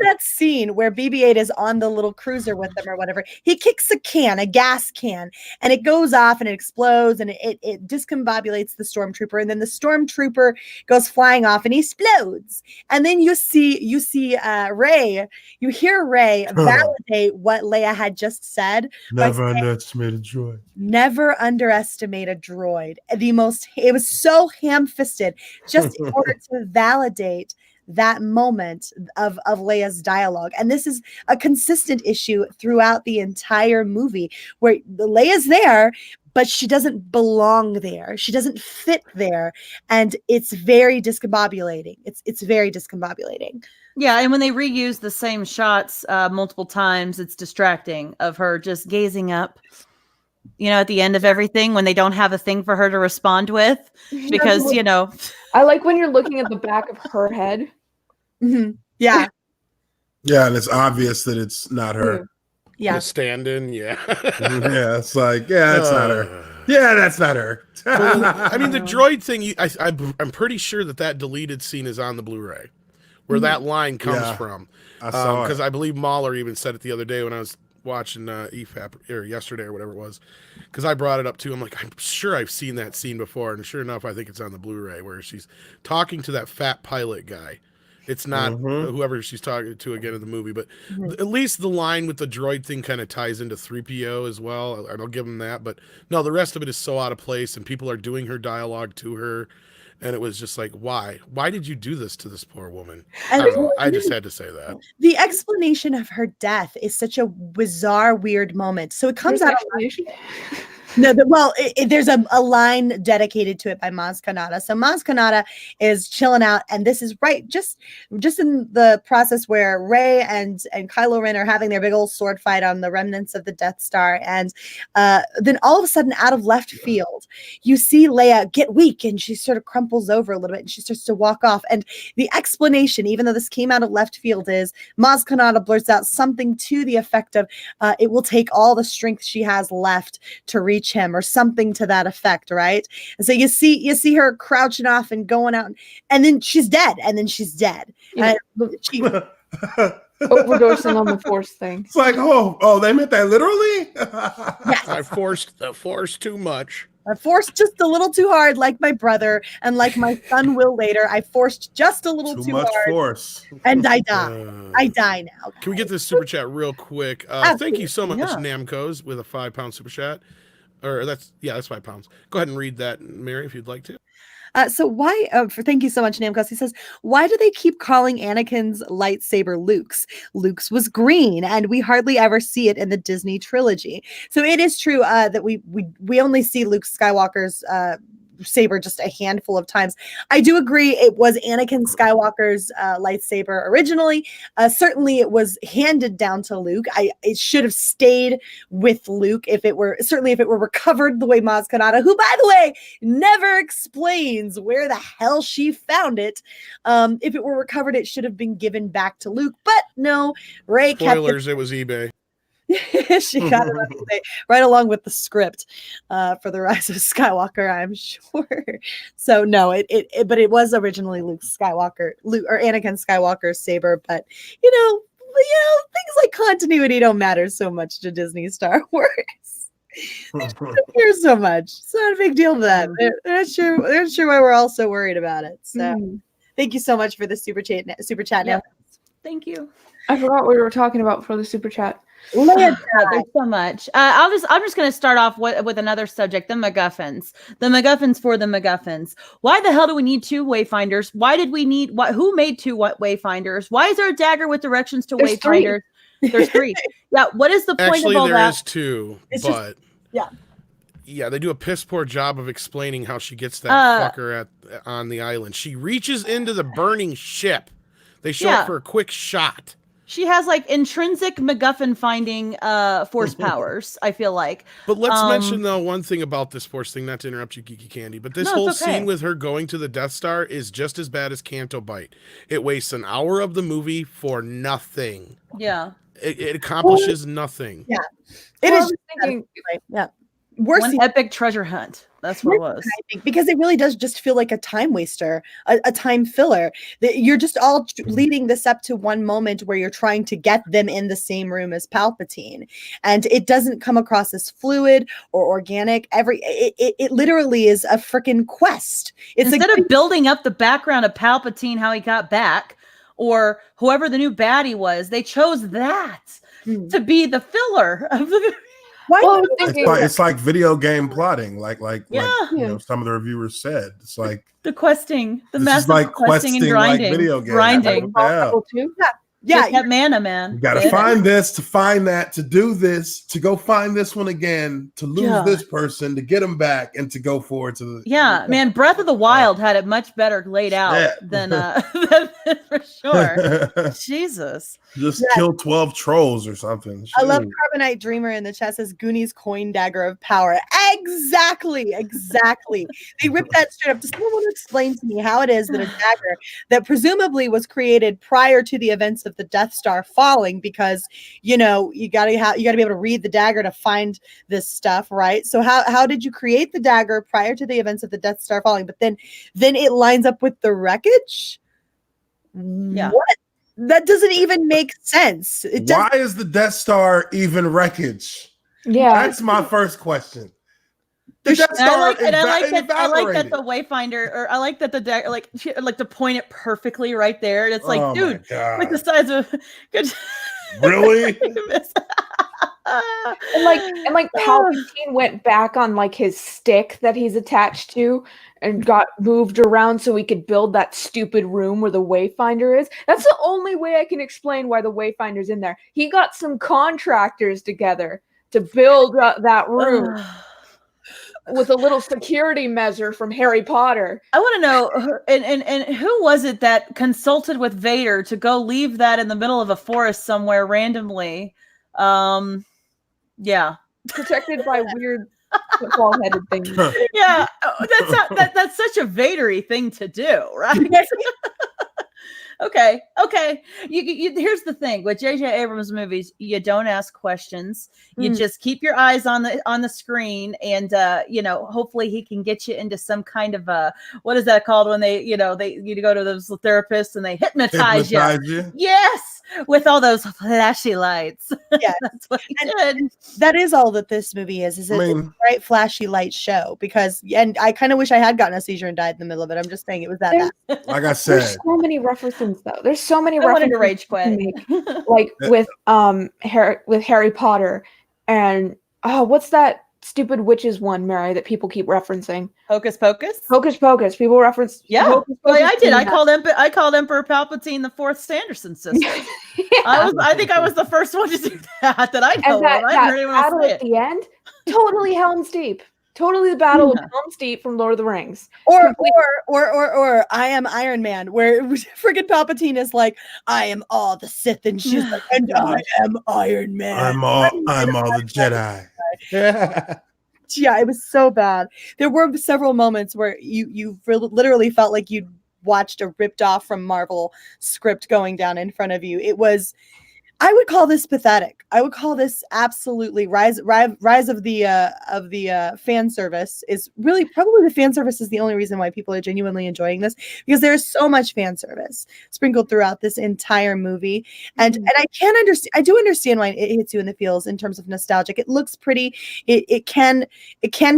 Speaker 6: that scene where BB-8 is on the little cruiser with them or whatever, he kicks a gas can, and it goes off and it explodes, and it discombobulates the stormtrooper, and then the stormtrooper goes flying off and he explodes. And then you see Rey, you hear Rey validate what Leia had just said.
Speaker 3: Never underestimate a droid.
Speaker 6: Never underestimate a droid. It was so ham-fisted just in order to validate that moment of Leia's dialogue. And this is a consistent issue throughout the entire movie, where Leia's there, but she doesn't belong there. She doesn't fit there. And it's very discombobulating. It's very discombobulating.
Speaker 4: Yeah, and when they reuse the same shots multiple times, it's distracting of her just gazing up. At the end of everything, when they don't have a thing for her to respond with, because
Speaker 5: I like when you're looking at the back of her head.
Speaker 6: Mm-hmm. Yeah.
Speaker 3: Yeah, and it's obvious that it's not her.
Speaker 6: Yeah.
Speaker 2: The stand-in, yeah.
Speaker 3: Yeah, it's like, yeah, that's not her. Yeah, that's not her.
Speaker 2: Well, I mean, the droid thing, I'm pretty sure that deleted scene is on the Blu-ray, where that line comes from.
Speaker 3: I saw it.
Speaker 2: Because I believe Mahler even said it the other day when I was watching EFAP, or yesterday or whatever it was, because I brought it up too. I'm like, I'm sure I've seen that scene before, and sure enough, I think it's on the Blu-ray where she's talking to that fat pilot guy. It's not whoever she's talking to again in the movie, but at least the line with the droid thing kind of ties into 3PO as well, and I'll give him that. But no, the rest of it is so out of place, and people are doing her dialogue to her, and it was just like, why? Why did you do this to this poor woman? I don't know. I just had to say that.
Speaker 6: The explanation of her death is such a bizarre, weird moment. So it comes out of there's a line dedicated to it by Maz Kanata. So Maz Kanata is chilling out, and this is right just in the process where Rey and Kylo Ren are having their big old sword fight on the remnants of the Death Star, and then all of a sudden, out of left field, you see Leia get weak, and she sort of crumples over a little bit, and she starts to walk off. And the explanation, even though this came out of left field, is Maz Kanata blurts out something to the effect of, "It will take all the strength she has left to reach him," or something to that effect, right? And so you see her crouching off and going out, and then she's dead,
Speaker 5: Yeah.
Speaker 6: She,
Speaker 5: Overdosing on the Force thing.
Speaker 3: It's like, oh, they meant that literally?
Speaker 6: yes.
Speaker 2: I forced the Force too much.
Speaker 6: I forced just a little too hard, like my brother, and like my son will later. I forced just a little too
Speaker 3: much
Speaker 6: hard,
Speaker 3: force.
Speaker 6: and I die. I die now.
Speaker 2: Can we get this super chat real quick? Thank you so much, Namco's, with a £5 super chat. Or that's £5. Go ahead and read that, Mary, if you'd like to.
Speaker 6: So why? Thank you so much, Namcos. He says, why do they keep calling Anakin's lightsaber Luke's? Luke's was green, and we hardly ever see it in the Disney trilogy. So it is true that we only see Luke Skywalker's saber just a handful of times. I do agree it was Anakin Skywalker's lightsaber originally. Certainly it was handed down to Luke. It should have stayed with Luke if it were recovered the way Maz Kanata, who by the way never explains where the hell she found it. If it were recovered, it should have been given back to Luke, but no, Rey
Speaker 2: Spoilers, it was eBay.
Speaker 6: she got it on eBay, right along with the script for The Rise of Skywalker, I'm sure. So no, but it was originally Luke or Anakin Skywalker's saber. But things like continuity don't matter so much to Disney Star Wars. They just don't care so much. It's not a big deal to them. They're not sure why we're all so worried about it. So thank you so much for the super chat. Now,
Speaker 4: Thank you.
Speaker 5: I forgot what we were talking about for the super chat.
Speaker 4: There's so much. I'm just going to start off with another subject: the MacGuffins. The MacGuffins for the MacGuffins. Why the hell do we need two wayfinders? Why did we need? Who made two wayfinders? Why is there a dagger with directions to
Speaker 5: There's
Speaker 4: wayfinders? There's three. Yeah. What is the point
Speaker 2: Actually,
Speaker 4: of all
Speaker 2: there
Speaker 4: that?
Speaker 2: is two,
Speaker 6: It's
Speaker 2: but
Speaker 6: yeah.
Speaker 2: yeah, they do a piss poor job of explaining how she gets that fucker on the island. She reaches into the burning ship. They show it for a quick shot.
Speaker 4: She has like intrinsic MacGuffin finding force powers, I feel like.
Speaker 2: But let's mention though one thing about this force thing, not to interrupt you, Geeky Candy, but this whole scene with her going to the Death Star is just as bad as Canto Bite. It wastes an hour of the movie for nothing.
Speaker 4: Yeah.
Speaker 2: It accomplishes nothing.
Speaker 6: Yeah. It is. Yeah.
Speaker 4: One epic treasure hunt. That's what it was.
Speaker 6: I think, because it really does just feel like a time waster, a time filler. You're just all leading this up to one moment where you're trying to get them in the same room as Palpatine, and it doesn't come across as fluid or organic. It literally is a freaking quest. It's
Speaker 4: instead of building up the background of Palpatine, how he got back, or whoever the new baddie was, they chose that to be the filler of the.
Speaker 6: Why?
Speaker 3: It's like video game plotting, like some of the reviewers said. It's like
Speaker 4: the questing, the
Speaker 3: massive
Speaker 4: like questing and grinding,
Speaker 3: like video games.
Speaker 4: Grinding.
Speaker 6: Yeah,
Speaker 4: that mana, man.
Speaker 3: You got to find this, to find that, to do this, to go find this one again, to lose this person, to get them back, and to go forward to the.
Speaker 4: Yeah, man. Breath of the Wild had it much better laid out than for sure. Jesus.
Speaker 3: Just kill 12 trolls or something.
Speaker 6: I love Carbonite Dreamer in the chat says Goonies coin dagger of power. Exactly. They ripped that straight up. Does someone want to explain to me how it is that a dagger that presumably was created prior to the events of the Death Star falling, because you gotta be able to read the dagger to find this stuff, right? So how did you create the dagger prior to the events of the Death Star falling, but then it lines up with the wreckage?
Speaker 4: Yeah.
Speaker 6: What? That doesn't even make sense.
Speaker 3: Why is the Death Star even wreckage?
Speaker 5: Yeah,
Speaker 3: that's my first question.
Speaker 4: I like that the Wayfinder, or I like that the dagger, like to point it perfectly right there. And it's like, dude, like the size of good.
Speaker 3: Really?
Speaker 5: and like Palpatine went back on like his stick that he's attached to and got moved around so he could build that stupid room where the Wayfinder is. That's the only way I can explain why the Wayfinder's in there. He got some contractors together to build that room with a little security measure from Harry Potter.
Speaker 4: I want to know, and who was it that consulted with Vader to go leave that in the middle of a forest somewhere randomly? Yeah,
Speaker 5: protected by weird football-headed things.
Speaker 4: Yeah, that's such a Vadery thing to do, right? Okay. Here's the thing with J.J. Abrams movies: you don't ask questions. You just keep your eyes on the screen, and hopefully he can get you into some kind of what is that called when you go to those therapists and they hypnotize you? Yes, with all those flashy lights.
Speaker 6: Yeah,
Speaker 4: that's what he did.
Speaker 6: That is all that this movie is. It's a bright, flashy light show. And I kind of wish I had gotten a seizure and died in the middle of it. I'm just saying it was that bad.
Speaker 3: Like I said,
Speaker 5: there's so many references though. There's so many
Speaker 4: I wanted
Speaker 5: references
Speaker 4: to rage quit.
Speaker 5: Like with Harry Potter and what's that stupid witches one, Mary, that people keep referencing?
Speaker 4: Hocus Pocus.
Speaker 5: Hocus Pocus. People reference.
Speaker 4: Yeah,
Speaker 5: Hocus
Speaker 4: well,
Speaker 5: Pocus
Speaker 4: I did. I called Emperor Palpatine the fourth Sanderson sister. I think I was the first one to do that. That I know.
Speaker 5: And that
Speaker 4: I didn't hear anyone else
Speaker 5: battle
Speaker 4: say
Speaker 5: at the end, totally Helm's Deep. Totally the Battle
Speaker 4: Yeah.
Speaker 5: of Helm's Deep from Lord of the Rings.
Speaker 6: Or I am Iron Man, where friggin' Palpatine is like, I am all the Sith, and she's like, and I am Iron Man.
Speaker 3: I'm all the Jedi.
Speaker 6: Yeah, it was so bad. There were several moments where you literally felt like you'd watched a ripped off from Marvel script going down in front of you. It was, I would call this pathetic. I would call this absolutely rise of the fan service. Is really probably the fan service is the only reason why people are genuinely enjoying this, because there's so much fan service sprinkled throughout this entire movie, and I can understand. I do understand why it hits you in the feels in terms of nostalgic. It looks pretty. It can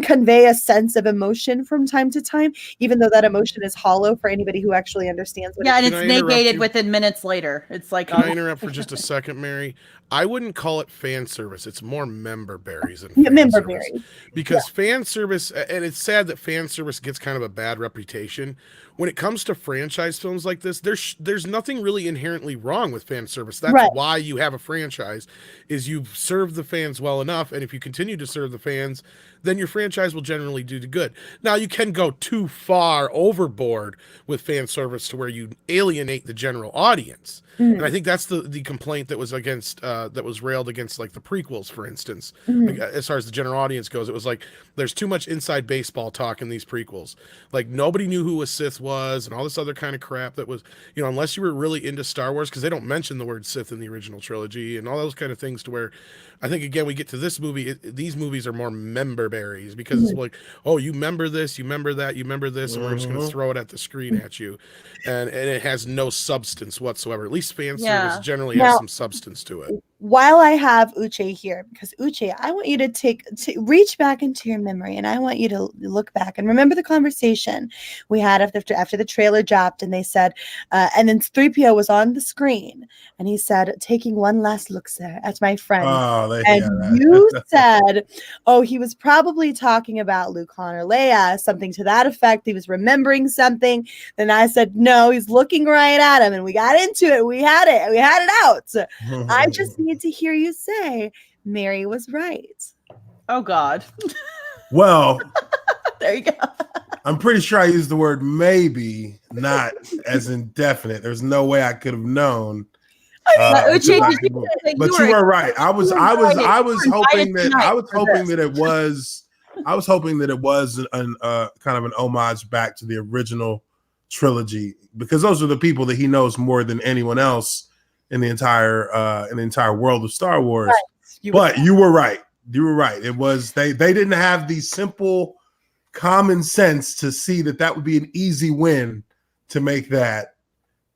Speaker 6: convey a sense of emotion from time to time, even though that emotion is hollow for anybody who actually understands what.
Speaker 4: Yeah, and
Speaker 2: Can
Speaker 4: it's
Speaker 2: I interrupt
Speaker 4: negated
Speaker 2: you?
Speaker 4: within minutes later. It's like,
Speaker 2: Can
Speaker 4: oh,
Speaker 2: I interrupt for just a second, Mary? I wouldn't call it fan service. It's more member berries than
Speaker 6: Yeah,
Speaker 2: fan
Speaker 6: member
Speaker 2: service.
Speaker 6: berries.
Speaker 2: Because fan service, and it's sad that fan service gets kind of a bad reputation. When it comes to franchise films like this, there's nothing really inherently wrong with fan service. That's
Speaker 6: Right.
Speaker 2: why you have a franchise, is you serve the fans well enough, and if you continue to serve the fans, then your franchise will generally do the good. Now, you can go too far overboard with fan service to where you alienate the general audience. And I think that's the complaint that was against that was railed against, like the prequels, for instance. Like, as far as the general audience goes, it was like there's too much inside baseball talk in these prequels. Like nobody knew who a Sith was and all this other kind of crap that was, unless you were really into Star Wars, because they don't mention the word Sith in the original trilogy and all those kind of things, to where I think, again, we get to this movie, these movies are more member berries, because it's like, oh, you remember this, you remember that, you remember this, and we're just going to throw it at the screen at you. And it has no substance whatsoever. At least fan service generally has some substance to it.
Speaker 6: While I have Uche here, because Uche, I want you to reach back into your memory, and I want you to look back and remember the conversation we had after the trailer dropped, and they said, and then 3PO was on the screen, and he said, taking one last look, sir, at my friend. And you said, oh, he was probably talking about Luke, Han, or Leia, something to that effect. He was remembering something. Then I said, no, he's looking right at him, and we got into it. We had it out. I just need to hear you say Mary was right.
Speaker 4: oh God.
Speaker 3: Well,
Speaker 4: There you go.
Speaker 3: I'm pretty sure I used the word maybe, not as indefinite. There's no way I could have known.
Speaker 4: Uche,
Speaker 3: But you were right. I was hoping that it was an kind of an homage back to the original trilogy, because those are the people that he knows more than anyone else in the entire world of Star Wars. Right. But you were right. You were right. It was they didn't have the simple common sense to see that would be an easy win to make that.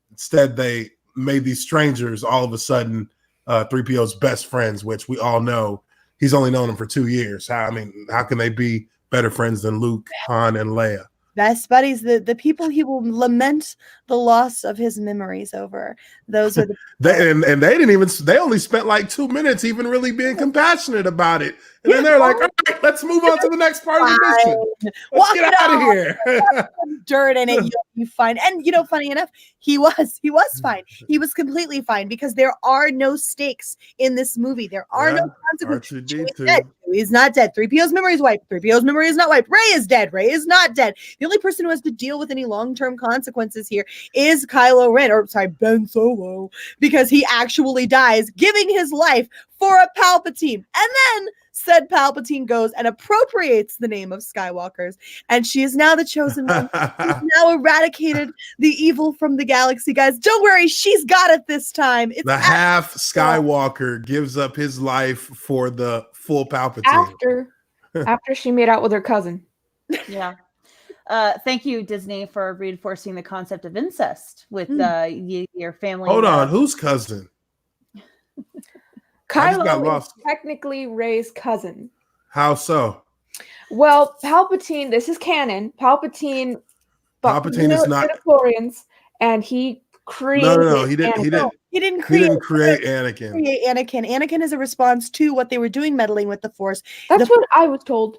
Speaker 3: Instead, they made these strangers all of a sudden 3PO's best friends, which we all know he's only known them for 2 years. How can they be better friends than Luke, Han, and Leia?
Speaker 6: Best buddies, the people he will lament the loss of his memories over. Those are the
Speaker 3: they only spent like 2 minutes even really being compassionate about it. And then they're like, all right, let's move on to the next part of the mission. Let's get out of here.
Speaker 6: Dirt in it, you find. And funny enough, he was fine. He was completely fine, because there are no stakes in this movie. There are no consequences. He's not dead. 3PO's memory is wiped. 3PO's memory is not wiped. Rey is dead. Rey is not dead. The only person who has to deal with any long-term consequences here is Kylo Ren, Ben Solo, because he actually dies giving his life for a Palpatine. And then said Palpatine goes and appropriates the name of Skywalker's, and she is now the chosen one. She's now eradicated the evil from the galaxy, guys. Don't worry, she's got it this time. It's
Speaker 3: the half Skywalker gives up his life for the full Palpatine.
Speaker 5: After she made out with her cousin.
Speaker 4: Yeah. Thank you, Disney, for reinforcing the concept of incest with your family.
Speaker 3: Hold on, whose cousin?
Speaker 5: Kylo is technically Rey's cousin.
Speaker 3: How so?
Speaker 5: Well, Palpatine, this is canon. Palpatine is not midichlorians, and he created.
Speaker 3: No, he didn't.
Speaker 6: He didn't create
Speaker 3: Anakin.
Speaker 6: Anakin is a response to what they were doing, meddling with the Force.
Speaker 5: That's what I was told.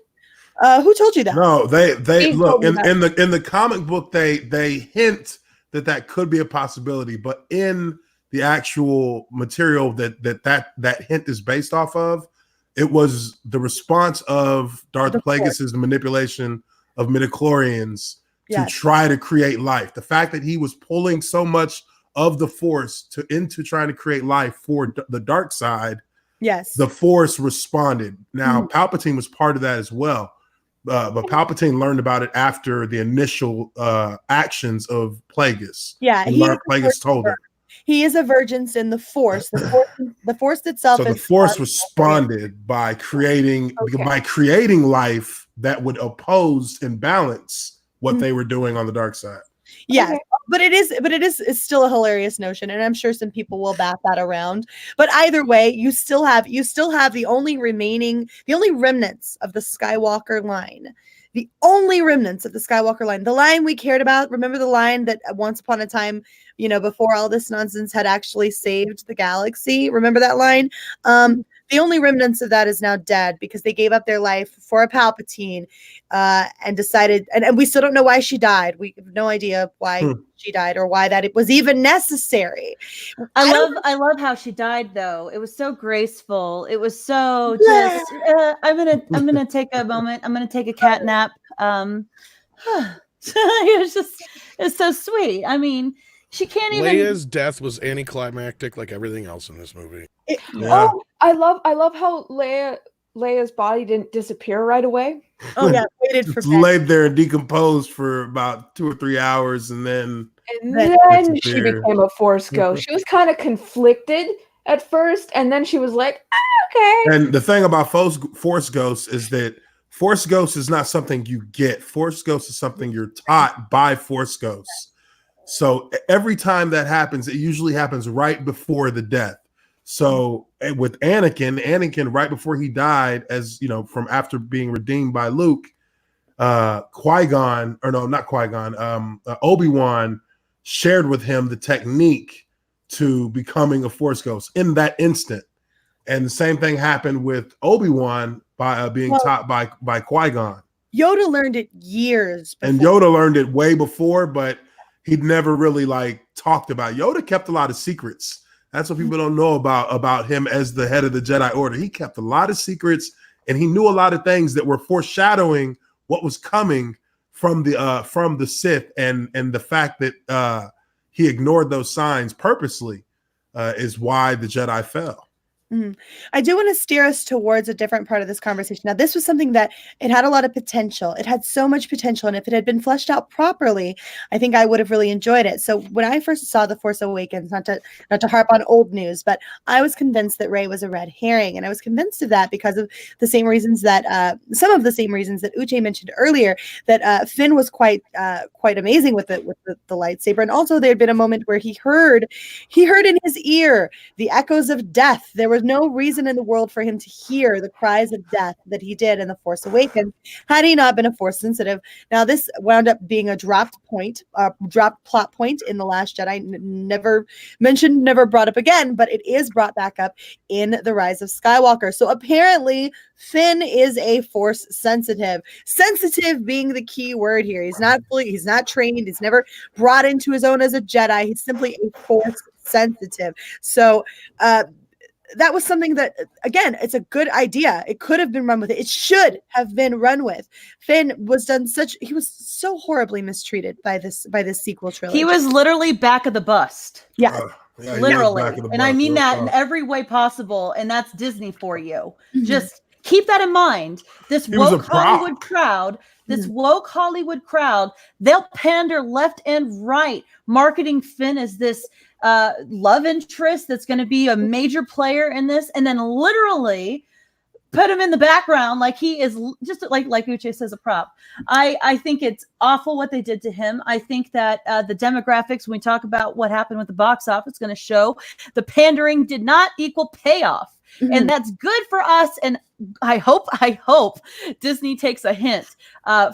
Speaker 6: Who told you that?
Speaker 3: No, they look in the comic book. They hint that could be a possibility, but in the actual material that hint is based off of, It was the response of Darth
Speaker 6: The Force.
Speaker 3: Plagueis' manipulation of midichlorians to
Speaker 6: Yes.
Speaker 3: try to create life. The fact that he was pulling so much of the Force into trying to create life for the dark side,
Speaker 6: Yes.
Speaker 3: the Force responded. Now, Palpatine was part of that as well. But Palpatine learned about it after the initial actions of Plagueis.
Speaker 6: Yeah,
Speaker 3: When
Speaker 6: he
Speaker 3: Lord
Speaker 6: is a
Speaker 3: Plagueis told him.
Speaker 6: He is a virgin in the Force. The Force itself
Speaker 3: So the
Speaker 6: is
Speaker 3: Force responded by creating life that would oppose and balance what they were doing on the dark side.
Speaker 6: Yes,
Speaker 5: Okay.
Speaker 6: but it's still a hilarious notion, and I'm sure some people will bat that around. But either way, you still have the only remnants of the Skywalker line. The only remnants of the Skywalker line, the line we cared about. Remember the line that once upon a time, before all this nonsense had actually saved the galaxy. Remember that line? The only remnants of that is now dead because they gave up their life for a Palpatine and decided, and we still don't know why she died. We have no idea why she died or why that it was even necessary.
Speaker 4: I love how she died though. It was so graceful. It was so just I'm gonna take a moment. I'm gonna take a cat nap. It's so sweet. I mean, she can't even.
Speaker 2: Leia's death was anticlimactic like everything else in this movie.
Speaker 5: Oh, I love how Leia's body didn't disappear right away.
Speaker 6: Oh yeah, waited for
Speaker 3: It's laid there and decomposed for about 2 or 3 hours, and then
Speaker 5: She became a Force ghost. She was kind of conflicted at first, and then she was like, okay.
Speaker 3: And the thing about Force ghosts is that Force ghosts is not something you get. Force ghosts is something you're taught by Force ghosts. So every time that happens, it usually happens right before the death. So with Anakin right before he died, as you know, from after being redeemed by Luke, Obi-Wan shared with him the technique to becoming a Force ghost in that instant. And the same thing happened with Obi-Wan by being taught by Qui-Gon.
Speaker 6: Yoda learned it years before.
Speaker 3: And Yoda learned it way before, but he'd never really talked about it. Yoda kept a lot of secrets. That's what people don't know about him as the head of the Jedi Order. He kept a lot of secrets, and he knew a lot of things that were foreshadowing what was coming from the Sith, and the fact that he ignored those signs purposely is why the Jedi fell.
Speaker 6: I do want to steer us towards a different part of this conversation. Now, this was something that it had a lot of potential. It had so much potential. And if it had been fleshed out properly, I think I would have really enjoyed it. So when I first saw The Force Awakens, not to harp on old news, but I was convinced that Rey was a red herring. And I was convinced of that because of the same reasons that some of the same reasons that Uche mentioned earlier, that Finn was quite amazing with the lightsaber. And also there had been a moment where he heard in his ear the echoes of death. There was no reason in the world for him to hear the cries of death that he did in The Force Awakens had he not been a Force sensitive. Now, this wound up being a dropped plot point in The Last Jedi, never mentioned, never brought up again, but it is brought back up in The Rise of Skywalker. So apparently Finn is a Force sensitive. Sensitive being the key word here. He's not trained. He's never brought into his own as a Jedi. He's simply a Force sensitive. So, that was something that, again, it's a good idea. It could have been run with. It should have been run with. Finn was he was so horribly mistreated by this sequel trilogy.
Speaker 4: He was literally back of the bust.
Speaker 6: Yeah.
Speaker 4: Literally. And I mean that in every way possible. And that's Disney for you. Just keep that in mind. This woke Hollywood crowd, they'll pander left and right, marketing Finn as this love interest that's going to be a major player in this, and then literally put him in the background like he is just like Uche says, a prop. I think it's awful what they did to him. I think that the demographics, when we talk about what happened with the box office, going to show the pandering did not equal payoff. And that's good for us. And I hope Disney takes a hint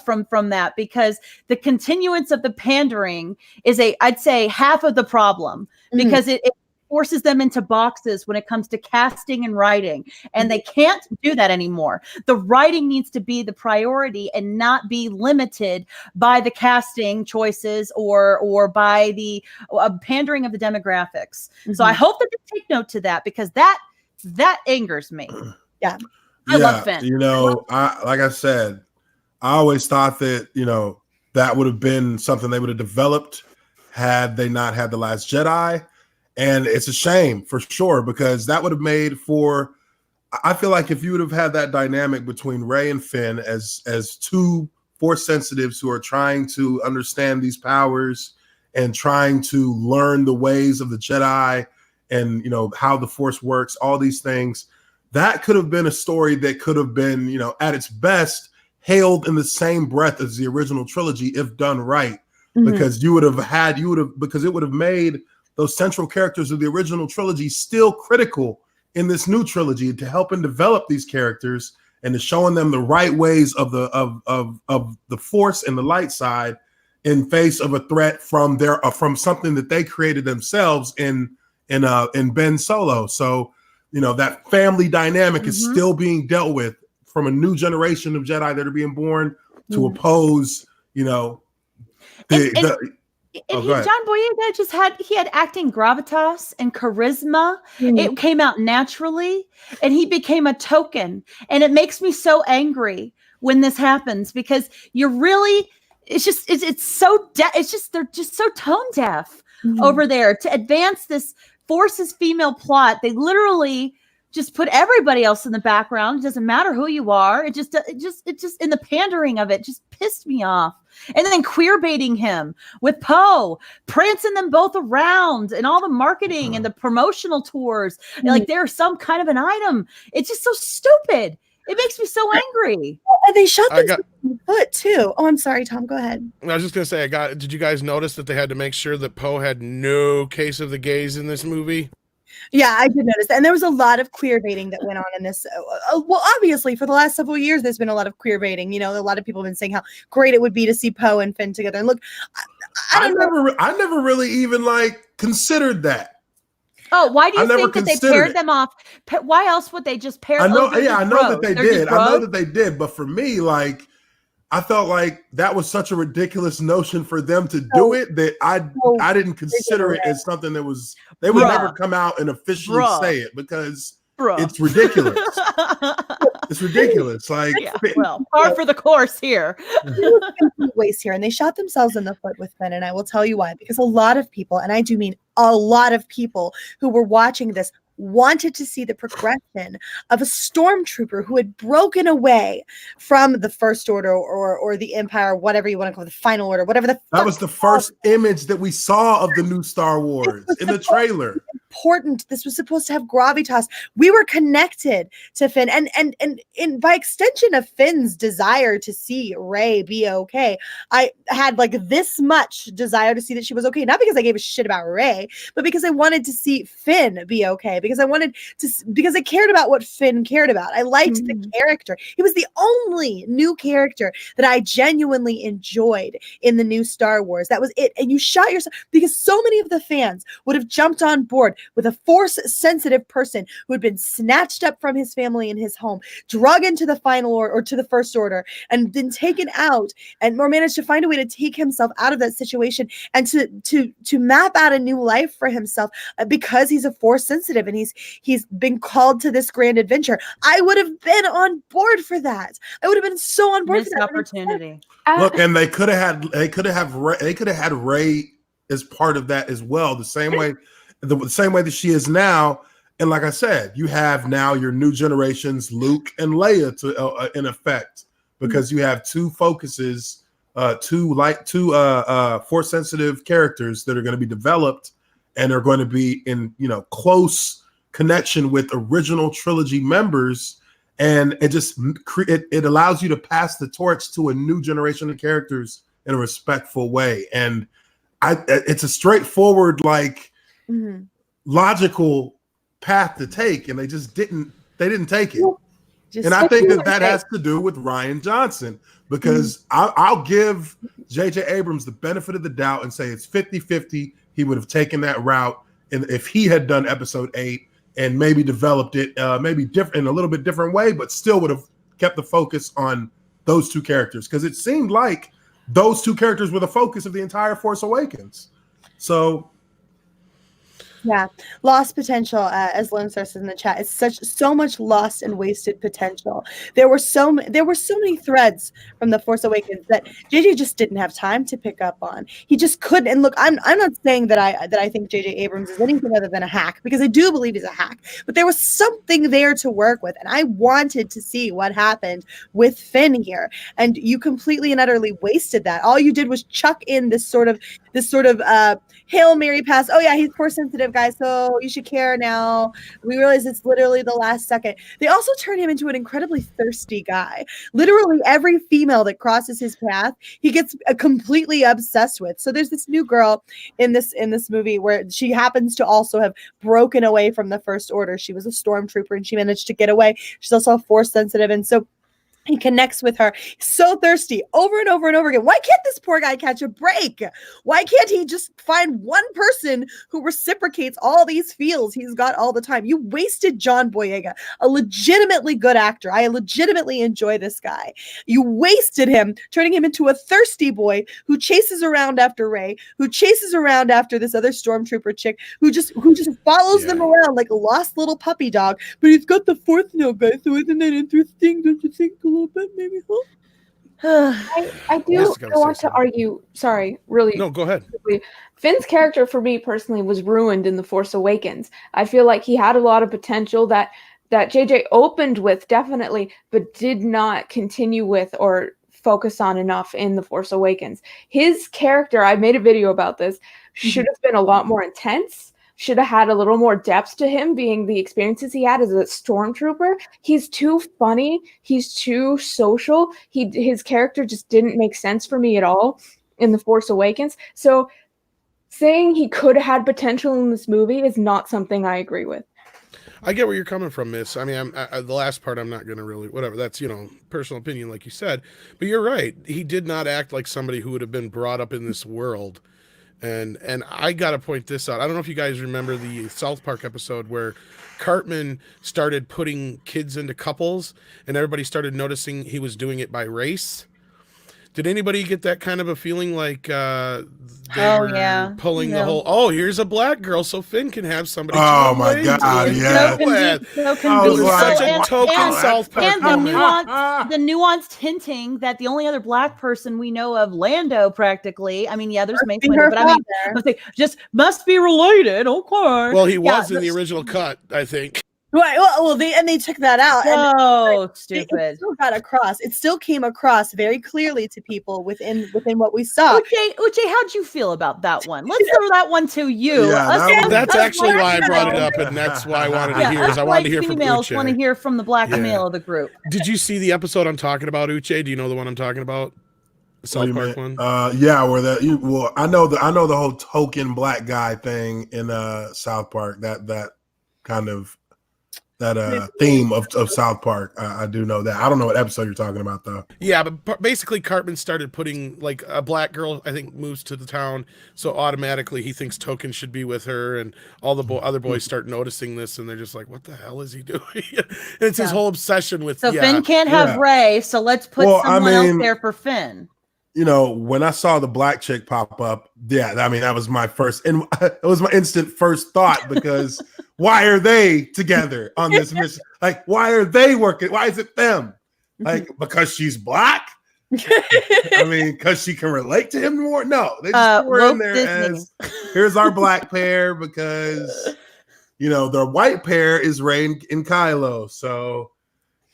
Speaker 4: from that, because the continuance of the pandering is I'd say half of the problem, because it forces them into boxes when it comes to casting and writing, and they can't do that anymore. The writing needs to be the priority and not be limited by the casting choices or by the pandering of the demographics. So I hope that they take note to that, because that angers me.
Speaker 6: Yeah.
Speaker 4: I love Finn.
Speaker 3: You know, like I said, I always thought that, you know, that would have been something they would have developed had they not had The Last Jedi. And it's a shame for sure, because that would have made for, I feel like if you would have had that dynamic between Rey and Finn as two Force sensitives who are trying to understand these powers and trying to learn the ways of the Jedi and, you know, how the Force works, all these things, that could have been a story that could have been, you know, at its best, hailed in the same breath as the original trilogy if done right. Because because it would have made those central characters of the original trilogy still critical in this new trilogy to help and develop these characters and to showing them the right ways of the Force and the light side in face of a threat from from something that they created themselves in Ben Solo. So, you know, that family dynamic is still being dealt with from a new generation of Jedi that are being born to oppose, you know,
Speaker 4: John Boyega he had acting gravitas and charisma. It came out naturally, and he became a token. And it makes me so angry when this happens, because you're really, they're just so tone deaf over there to advance this Force's female plot. They literally just put everybody else in the background. It doesn't matter who you are. It just in the pandering of it just pissed me off. And then queer baiting him with Poe, prancing them both around and all the marketing and the promotional tours. Like they're some kind of an item. It's just so stupid. It makes me so angry.
Speaker 6: And they shot them in the foot too. Oh, I'm sorry, Tom. Go ahead.
Speaker 2: I was just gonna say, did you guys notice that they had to make sure that Poe had no case of the gays in this movie?
Speaker 6: Yeah, I did notice that. And there was a lot of queer baiting that went on in this. Well, obviously, for the last several years, there's been a lot of queer baiting. You know, a lot of people have been saying how great it would be to see Poe and Finn together. And look, I
Speaker 3: never really even considered that.
Speaker 4: Oh, why do you think that they paired them off? Why else would they just pair?
Speaker 3: I know that they did. I know that they did. But for me, I felt like that was such a ridiculous notion for them to do it that I didn't consider it as something that was, they would never come out and officially say it, because it's ridiculous. It's ridiculous. Par
Speaker 4: for the course here.
Speaker 6: Waste here, and they shot themselves in the foot with Finn, and I will tell you why. Because a lot of people, and I do mean a lot of people who were watching this, wanted to see the progression of a stormtrooper who had broken away from the First Order or the Empire, whatever you want to call it, the Final Order, whatever that was the first image that we saw of the new Star Wars in the trailer. Important. This was supposed to have gravitas. We were connected to Finn, and by extension of Finn's desire to see Rey be okay. I had this much desire to see that she was okay, not because I gave a shit about Rey, but because I wanted to see Finn be okay. Because I cared about what Finn cared about. I liked the character. He was the only new character that I genuinely enjoyed in the new Star Wars. That was it. And you shot yourself, because so many of the fans would have jumped on board with a Force-sensitive person who had been snatched up from his family and his home, drug into the Final Order or to the First Order, and been taken out, or managed to find a way to take himself out of that situation and to map out a new life for himself because he's a Force-sensitive and he's been called to this grand adventure. I would have been on board for that. I would have been so on board for that
Speaker 4: opportunity.
Speaker 3: Look, and they could have had Rey as part of that as well, the same way that she is now. And like I said, you have now your new generations, Luke and Leia, to in effect, because you have two focuses, two Force sensitive characters that are going to be developed and are going to be in close connection with original trilogy members, and it allows you to pass the torch to a new generation of characters in a respectful way. And it's a straightforward, logical path to take, and they didn't take it. And I think that has to do with Rian Johnson, because I'll give J.J. Abrams the benefit of the doubt and say it's 50-50. He would have taken that route, and if he had done episode 8 and maybe developed it maybe different in a little bit different way, but still would have kept the focus on those two characters, because it seemed like those two characters were the focus of the entire Force Awakens. So
Speaker 6: Yeah, lost potential, as Lone Star says in the chat. It's so much lost and wasted potential. There were so many threads from The Force Awakens that JJ just didn't have time to pick up on. He just couldn't. And look, I'm not saying that I think JJ Abrams is anything other than a hack, because I do believe he's a hack. But there was something there to work with, and I wanted to see what happened with Finn here. And you completely and utterly wasted that. All you did was chuck in this sort of Hail Mary pass. Oh yeah, he's Force sensitive, guys, so you should care now. We realize it's literally the last second. They also turn him into an incredibly thirsty guy. Literally every female that crosses his path, he gets completely obsessed with. So there's this new girl in this movie where she happens to also have broken away from the First Order. She was a stormtrooper and she managed to get away. She's also Force sensitive, and so he connects with her. So thirsty over and over and over again. Why can't this poor guy catch a break? Why can't he just find one person who reciprocates all these feels he's got all the time? You wasted John Boyega, a legitimately good actor. I legitimately enjoy this guy. You wasted him, turning him into a thirsty boy who chases around after Rey, who chases around after this other stormtrooper chick, who just follows them around like a lost little puppy dog. But he's got the Force now, guys, so isn't that interesting? Don't you think? A little bit, maybe.
Speaker 5: I do want to argue. Sorry, really.
Speaker 2: No, go ahead.
Speaker 5: Quickly. Finn's character, for me personally, was ruined in The Force Awakens. I feel like he had a lot of potential that JJ opened with, definitely, but did not continue with or focus on enough in The Force Awakens. His character, I made a video about this, should have been a lot more intense. Should have had a little more depth to him, being the experiences he had as a stormtrooper. He's too funny. He's too social. His character just didn't make sense for me at all in The Force Awakens. So saying he could have had potential in this movie is not something I agree with.
Speaker 2: I get where you're coming from, Miss. I mean, the last part I'm not going to really, whatever. That's, personal opinion, like you said. But you're right. He did not act like somebody who would have been brought up in this world. And I got to point this out. I don't know if you guys remember the South Park episode where Cartman started putting kids into couples and everybody started noticing he was doing it by race. Did anybody get that kind of a feeling like they were pulling the whole, here's a black girl so Finn can have somebody.
Speaker 3: Oh my God, yeah.
Speaker 2: It was such a token South Park
Speaker 4: and the nuanced hinting that the only other black person we know of, Lando, practically. I mean, there's Mace Windu, but I mean, just must be related. Okay.
Speaker 2: Well, he was in the original cut, I think.
Speaker 6: Right. Well, they took that out.
Speaker 4: Stupid.
Speaker 6: It still got across. It still came across very clearly to people within what we saw.
Speaker 4: Uche, how'd you feel about that one? Let's throw that one to you.
Speaker 3: Yeah,
Speaker 2: that's actually why I brought it up, and that's why I wanted to hear. Is I wanted to hear from Uche.
Speaker 4: Want to hear from the black male of the group.
Speaker 2: Did you see the episode I'm talking about, Uche? Do you know the one I'm talking about? The South Park one.
Speaker 3: Yeah, where I know the whole token black guy thing in South Park. That kind of. That theme of South Park. I do know that. I don't know what episode you're talking about, though.
Speaker 2: Yeah, but basically Cartman started putting, like, a black girl, I think, moves to the town, so automatically he thinks Token should be with her, and all the other boys start noticing this, and they're just like, what the hell is he doing? And it's his whole obsession with...
Speaker 4: So Finn can't have Rey, so let's put someone else there for Finn.
Speaker 3: When I saw the black chick pop up, that was my first, and it was my instant first thought, because why are they together on this mission? Like, why are they working? Why is it them? Like, because she's black? I mean, because she can relate to him more? No, they just threw her in there as, here's our black pair, because, the white pair is Rey and Kylo. So,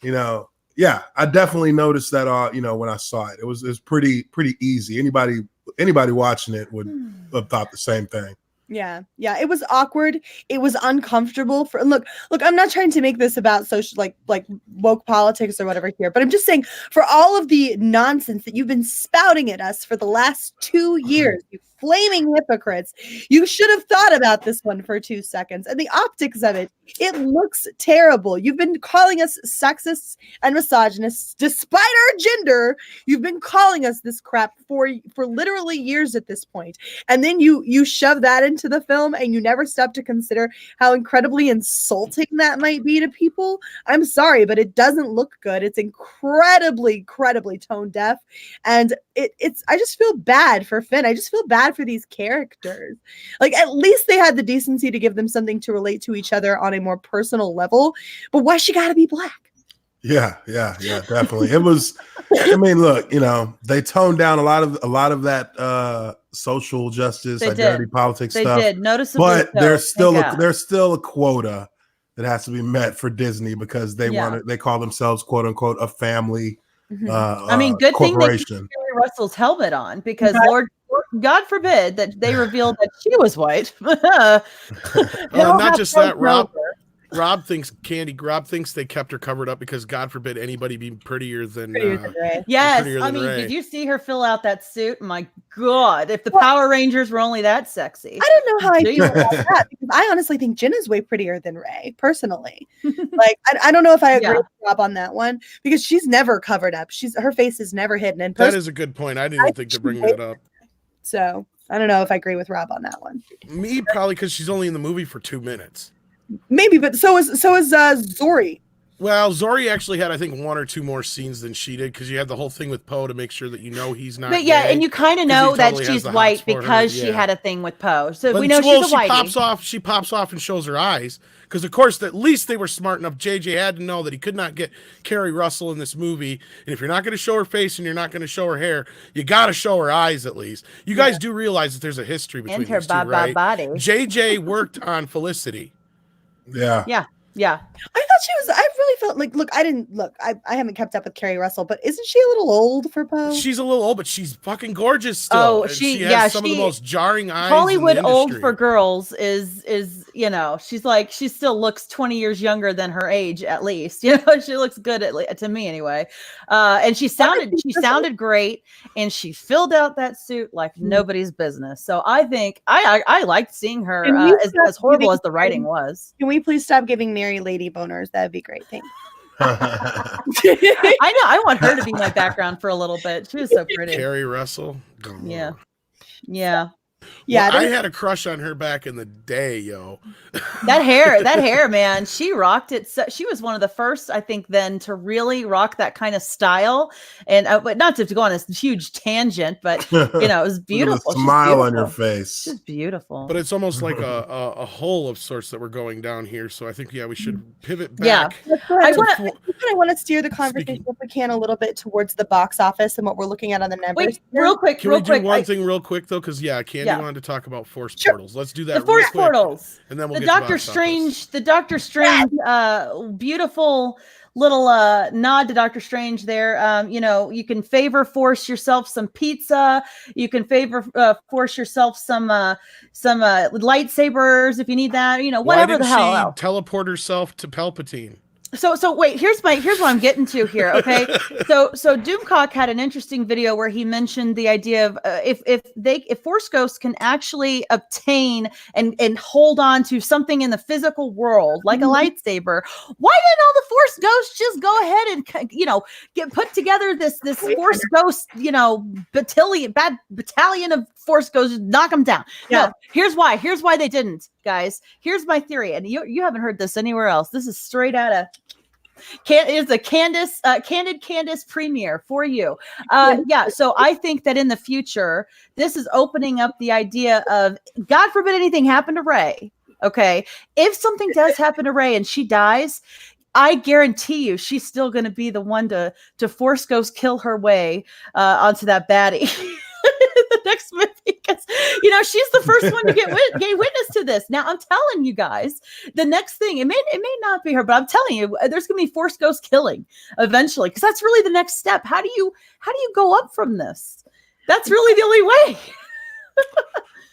Speaker 3: yeah, I definitely noticed that. When I saw it, it was pretty easy. Anybody watching it would have thought the same thing.
Speaker 6: Yeah, it was awkward. It was uncomfortable. Look, I'm not trying to make this about social, like woke politics or whatever here, but I'm just saying, for all of the nonsense that you've been spouting at us for the last 2 years, you flaming hypocrites, you should have thought about this one for 2 seconds. And the optics of it looks terrible. You've been calling us sexists and misogynists despite our gender. You've been calling us this crap for literally years at this point. And then you shove that into into the film and you never stop to consider how incredibly insulting that might be to people, I'm sorry, but it doesn't look good. It's incredibly tone deaf, and it's I just feel bad for Finn. I just feel bad for these characters. Like, at least they had the decency to give them something to relate to each other on a more personal level, but why she gotta be black?
Speaker 3: Yeah, definitely. It was. I mean, look, they toned down a lot of that social justice, identity politics
Speaker 4: they
Speaker 3: stuff.
Speaker 4: did noticeably,
Speaker 3: but
Speaker 4: so,
Speaker 3: there's still a quota that has to be met for Disney because they call themselves quote unquote a family.
Speaker 4: I mean, good
Speaker 3: corporation.
Speaker 4: thing they keep Kerry Russell's helmet on, because God forbid that they revealed that she was white.
Speaker 2: Not just that, Rob thinks they kept her covered up because God forbid anybody be prettier than
Speaker 6: Ray.
Speaker 4: Yes,
Speaker 2: prettier
Speaker 4: I
Speaker 2: than
Speaker 4: mean,
Speaker 2: Ray.
Speaker 4: did you see her fill out that suit? My God, if the Power Rangers were only that sexy.
Speaker 6: I don't know how I feel about that, because I honestly think Jin is way prettier than Ray, personally. Like, I don't know if I agree with Rob on that one, because she's never covered up. Her face is never hidden. And
Speaker 2: that is a good point. I didn't think to bring that up.
Speaker 6: So I don't know if I agree with Rob on that one.
Speaker 2: Me, probably because she's only in the movie for 2 minutes.
Speaker 6: Maybe, but so is Zori.
Speaker 2: Well, Zori actually had, I think, 1 or 2 more scenes than she did, because you had the whole thing with Poe to make sure that he's not.
Speaker 4: But yeah,
Speaker 2: gay,
Speaker 4: and you kind of know that she's white because she had a thing with Poe. So we know she's a whitey.
Speaker 2: She pops off and shows her eyes, because of course at least they were smart enough. JJ had to know that he could not get Kerry Russell in this movie, and if you're not going to show her face and you're not going to show her hair, you got to show her eyes at least. You guys do realize that there's a history between
Speaker 4: and her
Speaker 2: these two, right?
Speaker 4: body.
Speaker 2: JJ worked on Felicity.
Speaker 3: Yeah.
Speaker 6: I thought she was. I really felt like. I haven't kept up with Kerry Russell, but isn't she a little old for Poe?
Speaker 2: She's a little old, but she's fucking gorgeous still.
Speaker 4: Oh,
Speaker 2: she has some of the most jarring eyes.
Speaker 4: Hollywood
Speaker 2: in the
Speaker 4: old
Speaker 2: industry.
Speaker 4: for girls is she still looks 20 years younger than her age, at least. She looks good to me anyway. And she sounded great, and she filled out that suit like nobody's business. So I think I liked seeing her, as horrible as the writing was.
Speaker 6: Can we please stop giving Mary lady boners? That'd be great. Thanks.
Speaker 4: I know. I want her to be my background for a little bit. She was so pretty.
Speaker 2: Kerry Russell.
Speaker 4: Yeah.
Speaker 2: Well, I had a crush on her back in the day, yo.
Speaker 4: That hair, man, she rocked it. So, she was one of the first, I think, then to really rock that kind of style. And but not to go on a huge tangent, but it was beautiful.
Speaker 3: With a smile on your face.
Speaker 4: She's beautiful.
Speaker 2: But it's almost like a hole of sorts that we're going down here. So I think we should pivot back.
Speaker 6: Yeah, I want to steer the conversation if we can a little bit towards the box office and what we're looking at on the numbers.
Speaker 4: Wait, real quick.
Speaker 2: Can we do one thing real quick though? Because Candy wanted to talk about Force portals. Let's do that.
Speaker 4: The Force portals,
Speaker 2: and then we'll
Speaker 4: the
Speaker 2: get
Speaker 4: Doctor Strange. The Doctor Strange, beautiful little nod to Doctor Strange there. You can force yourself some pizza. You can force yourself some lightsabers if you need that. Whatever the hell.
Speaker 2: Teleport herself to Palpatine.
Speaker 4: So wait, here's what I'm getting to here. Okay. so Doomcock had an interesting video where he mentioned the idea of if Force Ghosts can actually obtain and hold on to something in the physical world like a lightsaber, why didn't all the Force Ghosts just go ahead and put together this Force Ghost battalion of Force Ghosts, knock them down? No, here's why they didn't, guys. Here's my theory, and you haven't heard this anywhere else. This is straight out of it's a Candid Candace premiere for you. So I think that in the future, this is opening up the idea of, God forbid anything happened to Rey. Okay. If something does happen to Rey and she dies, I guarantee you she's still going to be the one to Force Ghost kill her way onto that baddie. The next movie, because she's the first one to get witness to this. Now I'm telling you guys, the next thing, it may not be her, but I'm telling you, there's gonna be Force Ghost killing eventually, because that's really the next step. How do you go up from this? That's really the only way.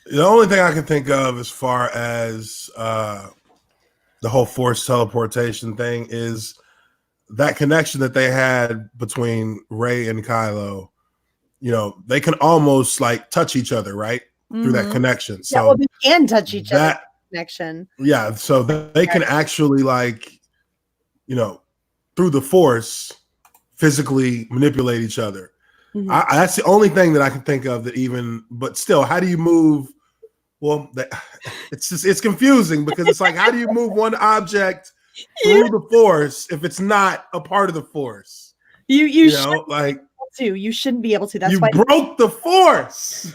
Speaker 3: The only thing I can think of as far as the whole Force teleportation thing is that connection that they had between Rey and Kylo. They can almost like touch each other, right? Through that connection. So
Speaker 6: they can touch each other. Connection.
Speaker 3: Yeah. So they can actually through the Force physically manipulate each other. That's the only thing that I can think of that but still, how do you move? Well, it's confusing because it's like, how do you move one object through the force if it's not a part of the force?
Speaker 6: You
Speaker 3: know, like
Speaker 6: you shouldn't be able to. That's
Speaker 3: you
Speaker 6: why
Speaker 3: broke the force.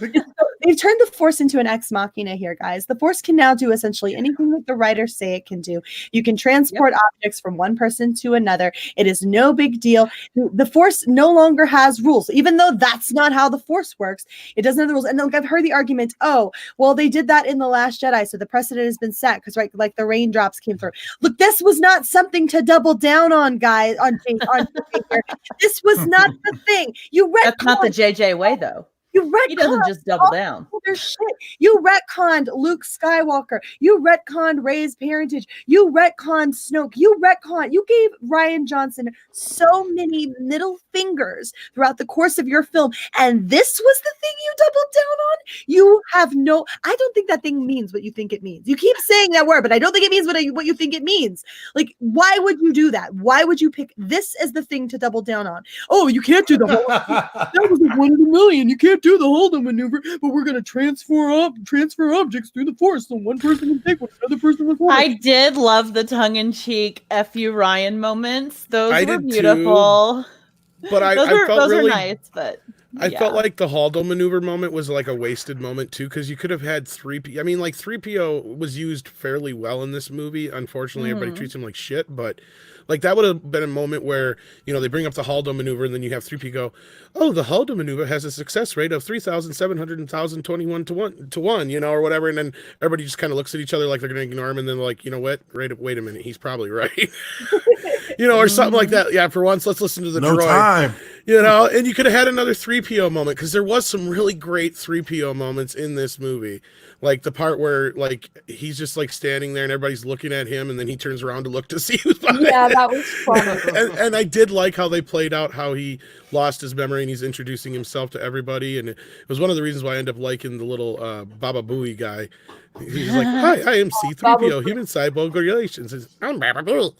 Speaker 6: they've turned the force into an ex machina here, guys. The force can now do essentially anything that the writers say it can do. You can transport objects from one person to another. It is no big deal. The force no longer has rules, even though that's not how the force works. It doesn't have the rules. And like, I've heard the argument, oh, well, they did that in The Last Jedi, so the precedent has been set because right, like the raindrops came through. Look, this was not something to double down on, guys. This was not the thing.
Speaker 4: That's not the JJ way, though. He doesn't just double down.
Speaker 6: Their shit. You retconned Luke Skywalker. You retconned Rey's parentage. You retconned Snoke. You gave Rian Johnson so many middle fingers throughout the course of your film. And this was the thing you doubled down on? You have I don't think that thing means what you think it means. You keep saying that word, but I don't think it means what you think it means. Like, why would you do that? Why would you pick this as the thing to double down on? Oh, you can't do the whole that was like 1 in a million. You can't do the Holdo maneuver, but we're going to transfer objects through the force so one person can take what another person was want.
Speaker 4: I did love the tongue-in-cheek F you Ryan moments. Those
Speaker 2: I
Speaker 4: were
Speaker 2: did
Speaker 4: beautiful.
Speaker 2: Too, but I felt
Speaker 4: those
Speaker 2: really
Speaker 4: are nice, but
Speaker 2: I felt like the Holdo maneuver moment was like a wasted moment too, because you could have had 3PO. I mean, like 3PO was used fairly well in this movie. Unfortunately, everybody treats him like shit, but like that would have been a moment where, you know, they bring up the Holdo maneuver and then you have 3PO go, oh, the Holdo maneuver has a success rate of 3,700 and 1,021 to 1, you know, or whatever. And then everybody just kind of looks at each other like they're going to ignore him. And then like, you know what? Wait a minute. He's probably right. You know, or something like that. Yeah, for once, let's listen to the droid.
Speaker 3: Time.
Speaker 2: You know, and you could have had another 3PO moment because there was some really great 3PO moments in this movie. Like the part where like he's just like standing there and everybody's looking at him and then he turns around to look to see who's behind.
Speaker 5: Yeah, that was fun.
Speaker 2: and I did like how they played out how he lost his memory and he's introducing himself to everybody. And it was one of the reasons why I ended up liking the little Baba Booey guy. He's like, hi, I am C-3PO, human cyborg relations. I'm Baba Boo.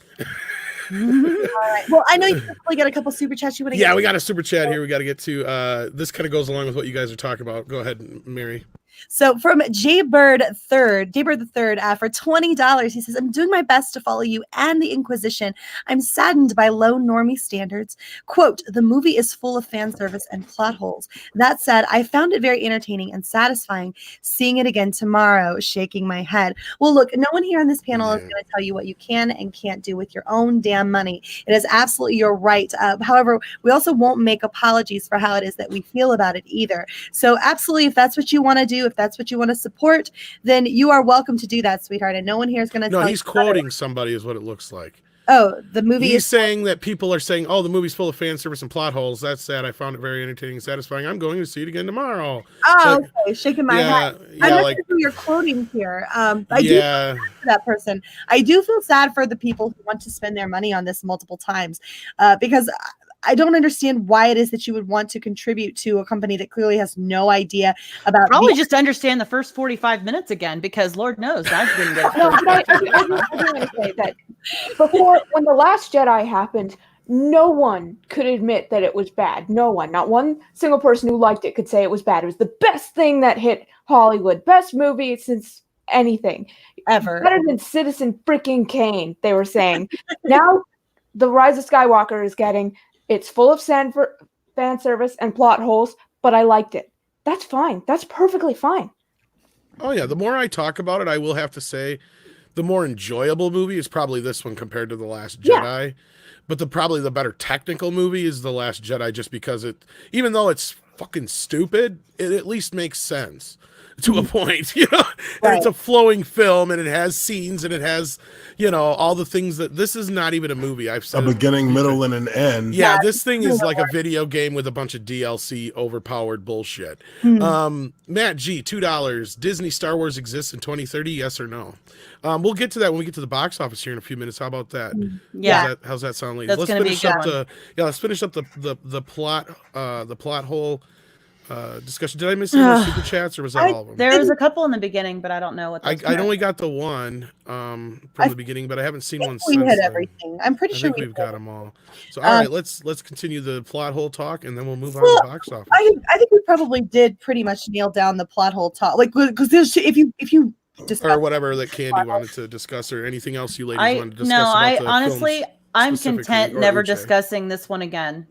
Speaker 6: All right. Well, I know you probably got a couple super chats you want to get.
Speaker 2: Yeah, we got a super chat here we got to get to. This kind of goes along with what you guys are talking about. Go ahead, Mary.
Speaker 6: So from Jaybird the Third, for $20, he says, I'm doing my best to follow you and the Inquisition. I'm saddened by low normie standards. Quote, the movie is full of fan service and plot holes. That said, I found it very entertaining and satisfying. Seeing it again tomorrow, shaking my head. Well, look, no one here on this panel is going to tell you what you can and can't do with your own damn money. It is absolutely your right. However, we also won't make apologies for how it is that we feel about it either. So absolutely, if that's what you want to do, if that's what you want to support, then you are welcome to do that, sweetheart. And no one here is going to tell you.
Speaker 2: No, he's quoting somebody is what it looks like.
Speaker 6: Oh, the movie
Speaker 2: He's
Speaker 6: is
Speaker 2: saying that people are saying, oh, the movie's full of fan service and plot holes. That's sad. I found it very entertaining and satisfying. I'm going to see it again tomorrow.
Speaker 6: Oh, okay. Shaking my head.
Speaker 2: Yeah,
Speaker 6: I'm not
Speaker 2: like,
Speaker 6: sure who you're quoting here. I do feel sad for that person. I do feel sad for the people who want to spend their money on this multiple times because I don't understand why it is that you would want to contribute to a company that clearly has no idea about.
Speaker 4: Probably just understand the first 45 minutes again, because Lord knows I didn't get it.
Speaker 5: No, but I want to say that before, when The Last Jedi happened, no one could admit that it was bad. No one, not one single person who liked it could say it was bad. It was the best thing that hit Hollywood, best movie since anything
Speaker 6: ever,
Speaker 5: better than Citizen freaking Kane. They were saying. Now, The Rise of Skywalker is getting. It's full of fan service and plot holes, but I liked it. That's fine. That's perfectly fine.
Speaker 2: Oh, yeah. The more I talk about it, I will have to say the more enjoyable movie is probably this one compared to The Last Jedi. Yeah. But probably the better technical movie is The Last Jedi, just because even though it's fucking stupid, it at least makes sense to a point, you know, and it's a flowing film and it has scenes and it has, you know, all the things that this is not even a movie. I've said
Speaker 3: a beginning, middle, and an end.
Speaker 2: Yeah, this thing is like a video game with a bunch of DLC overpowered bullshit. Matt G, $2. Disney Star Wars exists in 2030, yes or no? We'll get to that when we get to the box office here in a few minutes. How about that?
Speaker 4: Yeah.
Speaker 2: How's that sound, ladies?
Speaker 4: Let's finish up
Speaker 2: let's finish up the plot hole discussion. Did I miss any more super chats, or was that all of them?
Speaker 4: There was a couple in the beginning, but I don't know what those
Speaker 2: I
Speaker 4: were.
Speaker 2: only got the one from the beginning, but I haven't seen one
Speaker 6: We
Speaker 2: since
Speaker 6: hit
Speaker 2: then.
Speaker 6: everything. I'm pretty
Speaker 2: I
Speaker 6: sure
Speaker 2: think we've got them all. So all right, let's continue the plot hole talk, and then we'll move on to box office.
Speaker 6: I think we probably did pretty much nail down the plot hole talk, like because there's if you discuss
Speaker 2: or whatever that Candy wanted to discuss, or anything else you ladies wanted to discuss.
Speaker 4: No,
Speaker 2: about
Speaker 4: I
Speaker 2: the
Speaker 4: honestly,
Speaker 2: films
Speaker 4: I'm
Speaker 2: specifically,
Speaker 4: content
Speaker 2: or
Speaker 4: never
Speaker 2: Uche.
Speaker 4: discussing this one again.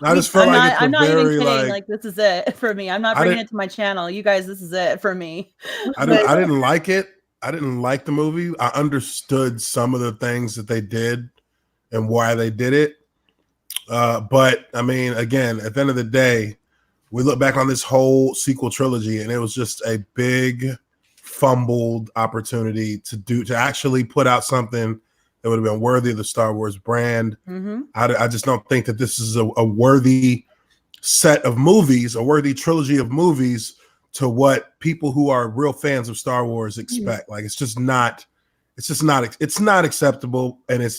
Speaker 3: I just feel like it's
Speaker 4: I'm not even
Speaker 3: very
Speaker 4: kidding.
Speaker 3: like
Speaker 4: Like this is it for me. I'm not bringing it to my channel. You guys, this is it for me.
Speaker 3: I didn't like it. I didn't like the movie. I understood some of the things that they did and why they did it. But I mean, again, at the end of the day, we look back on this whole sequel trilogy, and it was just a big fumbled opportunity to actually put out something that would have been worthy of the Star Wars brand.
Speaker 4: Mm-hmm.
Speaker 3: I just don't think that this is a worthy set of movies, a worthy trilogy of movies to what people who are real fans of Star Wars expect. Like it's not acceptable, and it's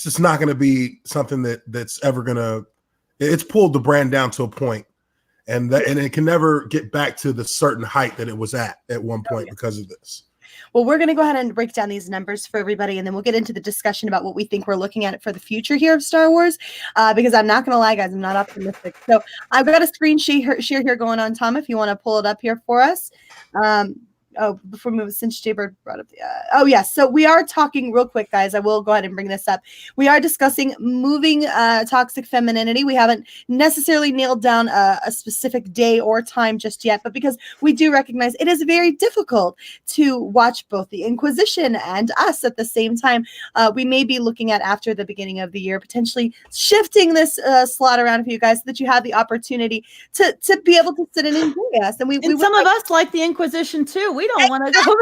Speaker 3: just not going to be something that's ever going to. It's pulled the brand down to a point, and it can never get back to the certain height that it was at one point because of this.
Speaker 6: Well, we're going to go ahead and break down these numbers for everybody, and then we'll get into the discussion about what we think we're looking at for the future here of Star Wars, because I'm not going to lie, guys, I'm not optimistic. So I've got a screen share here going on, Tom, if you want to pull it up here for us. Before we move, since Jaybird brought up yes. So we are talking real quick, guys. I will go ahead and bring this up. We are discussing moving toxic femininity. We haven't necessarily nailed down a specific day or time just yet, but because we do recognize it is very difficult to watch both the Inquisition and us at the same time, we may be looking at after the beginning of the year, potentially shifting this slot around for you guys so that you have the opportunity to be able to sit and enjoy us. And
Speaker 4: some of us like the Inquisition too. We don't want to go.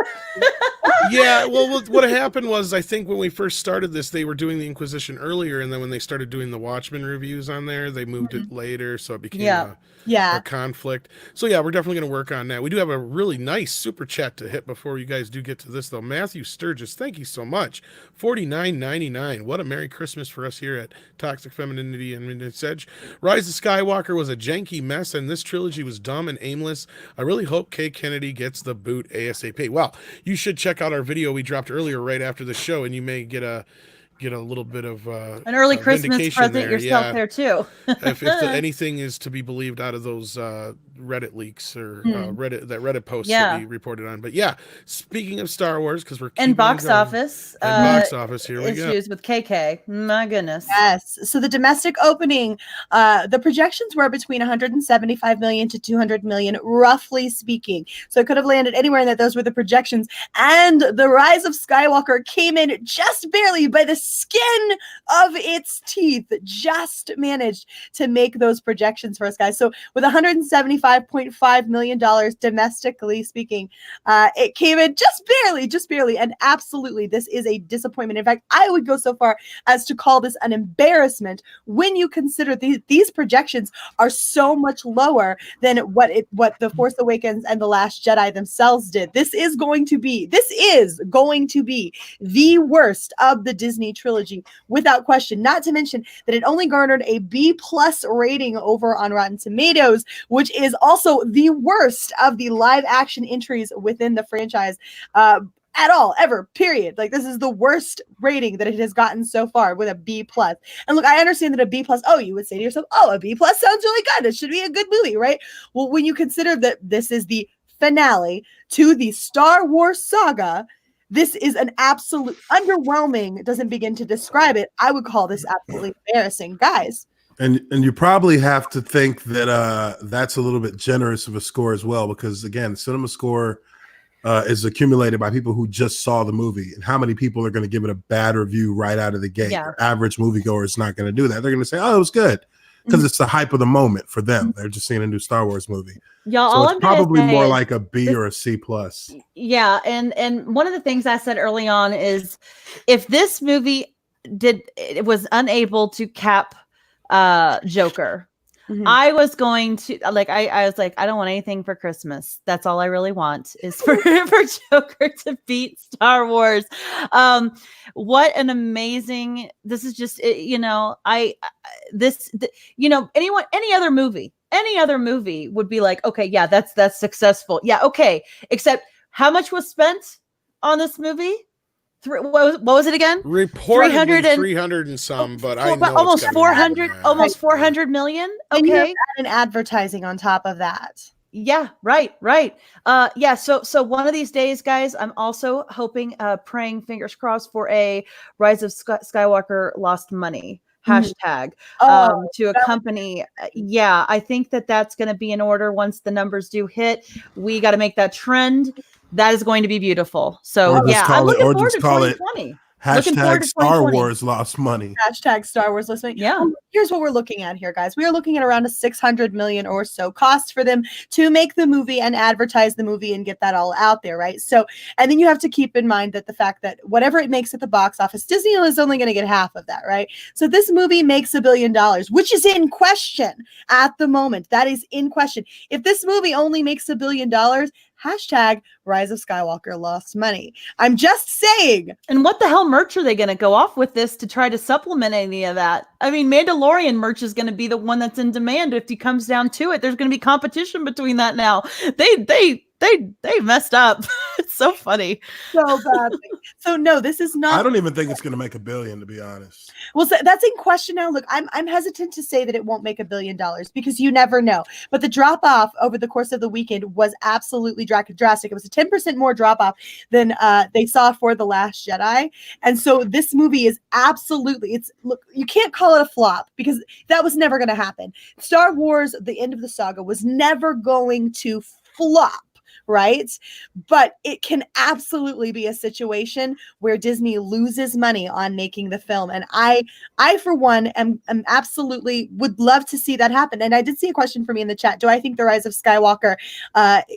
Speaker 2: Yeah, well, what happened was, I think when we first started this, they were doing the Inquisition earlier, and then when they started doing the Watchmen reviews on there, they moved it later, so it became a conflict. So yeah, we're definitely going to work on that. We do have a really nice super chat to hit before you guys do get to this, though. Matthew Sturgis, thank you so much. $49.99. What a Merry Christmas for us here at Toxic Femininity and Midnight's Edge. Rise of Skywalker was a janky mess, and this trilogy was dumb and aimless. I really hope Kay Kennedy gets the boot ASAP. Well, you should check out our video we dropped earlier right after the show, and you may get a little bit of
Speaker 4: an early Christmas present yourself there too.
Speaker 2: if anything is to be believed out of those Reddit leaks or Reddit posts that we reported on. But yeah, speaking of Star Wars, because we're
Speaker 4: and box office
Speaker 2: here we go.
Speaker 4: Issues with KK. My goodness.
Speaker 6: Yes. So the domestic opening, the projections were between 175 million to 200 million, roughly speaking. So it could have landed anywhere in that. Those were the projections. And the Rise of Skywalker came in just barely by the skin of its teeth, just managed to make those projections for us, guys. So with $175.5 million domestically speaking, it came in just barely. And absolutely, this is a disappointment. In fact, I would go so far as to call this an embarrassment when you consider these projections are so much lower than what The Force Awakens and The Last Jedi themselves did. This is going to be the worst of the Disney trilogy, without question. Not to mention that it only garnered a B+ rating over on Rotten Tomatoes, which is also the worst of the live action entries within the franchise at all, ever, period. Like, this is the worst rating that it has gotten so far, with a B+. And look, I understand that a B+, you would say to yourself, a B+ sounds really good. It should be a good movie, right? Well, when you consider that this is the finale to the Star Wars saga, this is an absolute underwhelming, doesn't begin to describe it. I would call this absolutely embarrassing, guys.
Speaker 3: And you probably have to think that that's a little bit generous of a score as well, because again, cinema score is accumulated by people who just saw the movie, and how many people are going to give it a bad review right out of the gate? Your average moviegoer is not going to do that. They're going to say, "Oh, it was good," because it's the hype of the moment for them. They're just seeing a new Star Wars movie.
Speaker 4: Y'all,
Speaker 3: so it's probably more like a B or a C+.
Speaker 4: Yeah, and one of the things I said early on is, if this movie was unable to cap Joker, I was going to I was like, I don't want anything for Christmas. That's all I really want is for Joker to beat Star Wars. What an amazing! This is just any other movie would be like, okay, yeah, that's successful. Yeah, okay. Except how much was spent on this movie? What was it again?
Speaker 2: Reportedly 300 and some, but I know
Speaker 4: almost
Speaker 2: it's gotta be
Speaker 4: 400,
Speaker 2: more than that.
Speaker 4: almost 400 million.
Speaker 6: And you have
Speaker 4: Okay.
Speaker 6: to add an advertising on top of that.
Speaker 4: Yeah, right. Yeah, so one of these days, guys, I'm also hoping, praying, fingers crossed, for a Rise of Skywalker Lost Money hashtag to accompany. Yeah, I think that's going to be in order once the numbers do hit. We got to make that trend. That is going to be beautiful. So I'm looking forward to 2020.
Speaker 3: Hashtag Star Wars Lost Money.
Speaker 6: Hashtag Star Wars Lost Money.
Speaker 4: Yeah.
Speaker 6: Well, here's what we're looking at here, guys. We are looking at around a 600 million or so cost for them to make the movie and advertise the movie and get that all out there, right? So, and then you have to keep in mind that the fact that whatever it makes at the box office, Disney is only going to get half of that, right? So this movie makes $1 billion, which is in question at the moment. That is in question. If this movie only makes $1 billion, hashtag Rise of Skywalker Lost Money. I'm just saying.
Speaker 4: And what the hell merch are they going to go off with this to try to supplement any of that? I mean, Mandalorian merch is going to be the one that's in demand. If he comes down to it, there's going to be competition between that now. They messed up. It's so funny.
Speaker 6: So badly. So no, this is not.
Speaker 3: I don't even think it's going to make $1 billion, to be honest.
Speaker 6: Well, so that's in question now. Look, I'm hesitant to say that it won't make $1 billion because you never know. But the drop off over the course of the weekend was absolutely drastic. It was a 10% more drop off than they saw for The Last Jedi. And so this movie is absolutely, look, you can't call it a flop because that was never going to happen. Star Wars, the end of the saga, was never going to flop. Right? But it can absolutely be a situation where Disney loses money on making the film. And I for one, am absolutely would love to see that happen. And I did see a question for me in the chat. Do I think The Rise of Skywalker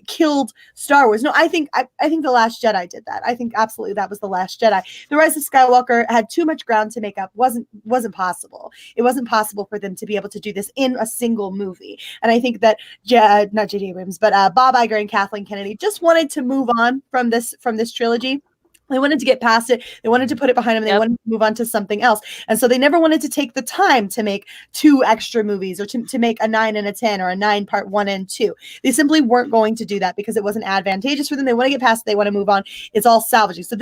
Speaker 6: killed Star Wars? No, I think The Last Jedi did that. I think absolutely that was The Last Jedi. The Rise of Skywalker had too much ground to make up. Wasn't possible. It wasn't possible for them to be able to do this in a single movie. And I think that not J.J. Abrams, but Bob Iger and Kathleen Kennedy just wanted to move on from this trilogy. They wanted to get past it. They wanted to put it behind them. They wanted to move on to something else. And so they never wanted to take the time to make 2 extra movies or to make a 9 and a 10 or a 9 part 1 and 2. They simply weren't going to do that because it wasn't advantageous for them. They want to get past it. They want to move on. It's all salvaging. So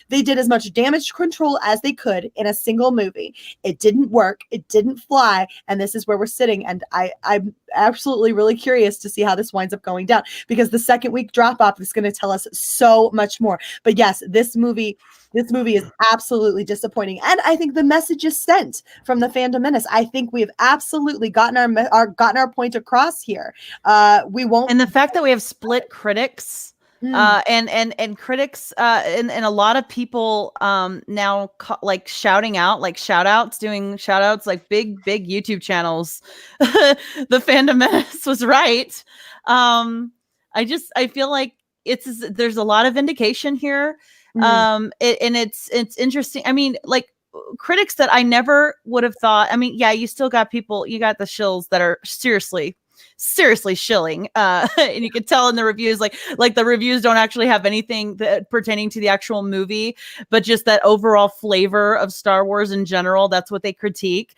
Speaker 6: they did as much damage control as they could in a single movie. It didn't work. It didn't fly. And this is where we're sitting. And I'm absolutely really curious to see how this winds up going down because the second week drop off is going to tell us so much more. But yes, this movie is absolutely disappointing, and I think the message is sent from the fandom menace. I think we have absolutely gotten our point across here. We won't,
Speaker 4: and the fact that we have split critics, and critics, and a lot of people now shouting out, like doing shout outs, like big YouTube channels. The fandom menace was right. I feel like there's a lot of vindication here. It's interesting. I mean, like critics that I never would have thought. I mean, yeah, you still got people. You got the shills that are seriously shilling, and you can tell in the reviews, like the reviews don't actually have anything pertaining to the actual movie, but just that overall flavor of Star Wars in general. That's what they critique.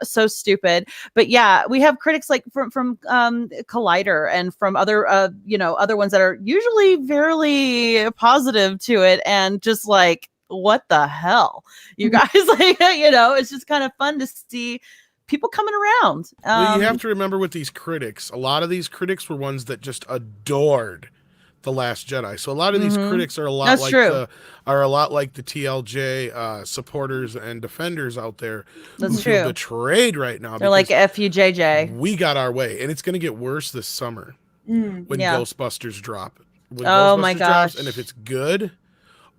Speaker 4: So stupid. But yeah, we have critics like from Collider and from other other ones that are usually very positive to it, and just like, what the hell, you guys? Like, it's just kind of fun to see people coming around.
Speaker 2: Well, you have to remember with these critics, a lot of these critics were ones that just adored The Last Jedi. So a lot of these critics are a lot like the TLJ supporters and defenders out there.
Speaker 4: That's
Speaker 2: who
Speaker 4: true.
Speaker 2: feel betrayed right now.
Speaker 4: They're like, F you, JJ.
Speaker 2: We got our way, and it's going to get worse this summer when Ghostbusters drop. When
Speaker 4: Oh
Speaker 2: Ghostbusters
Speaker 4: my
Speaker 2: drops,
Speaker 4: gosh.
Speaker 2: and if it's good,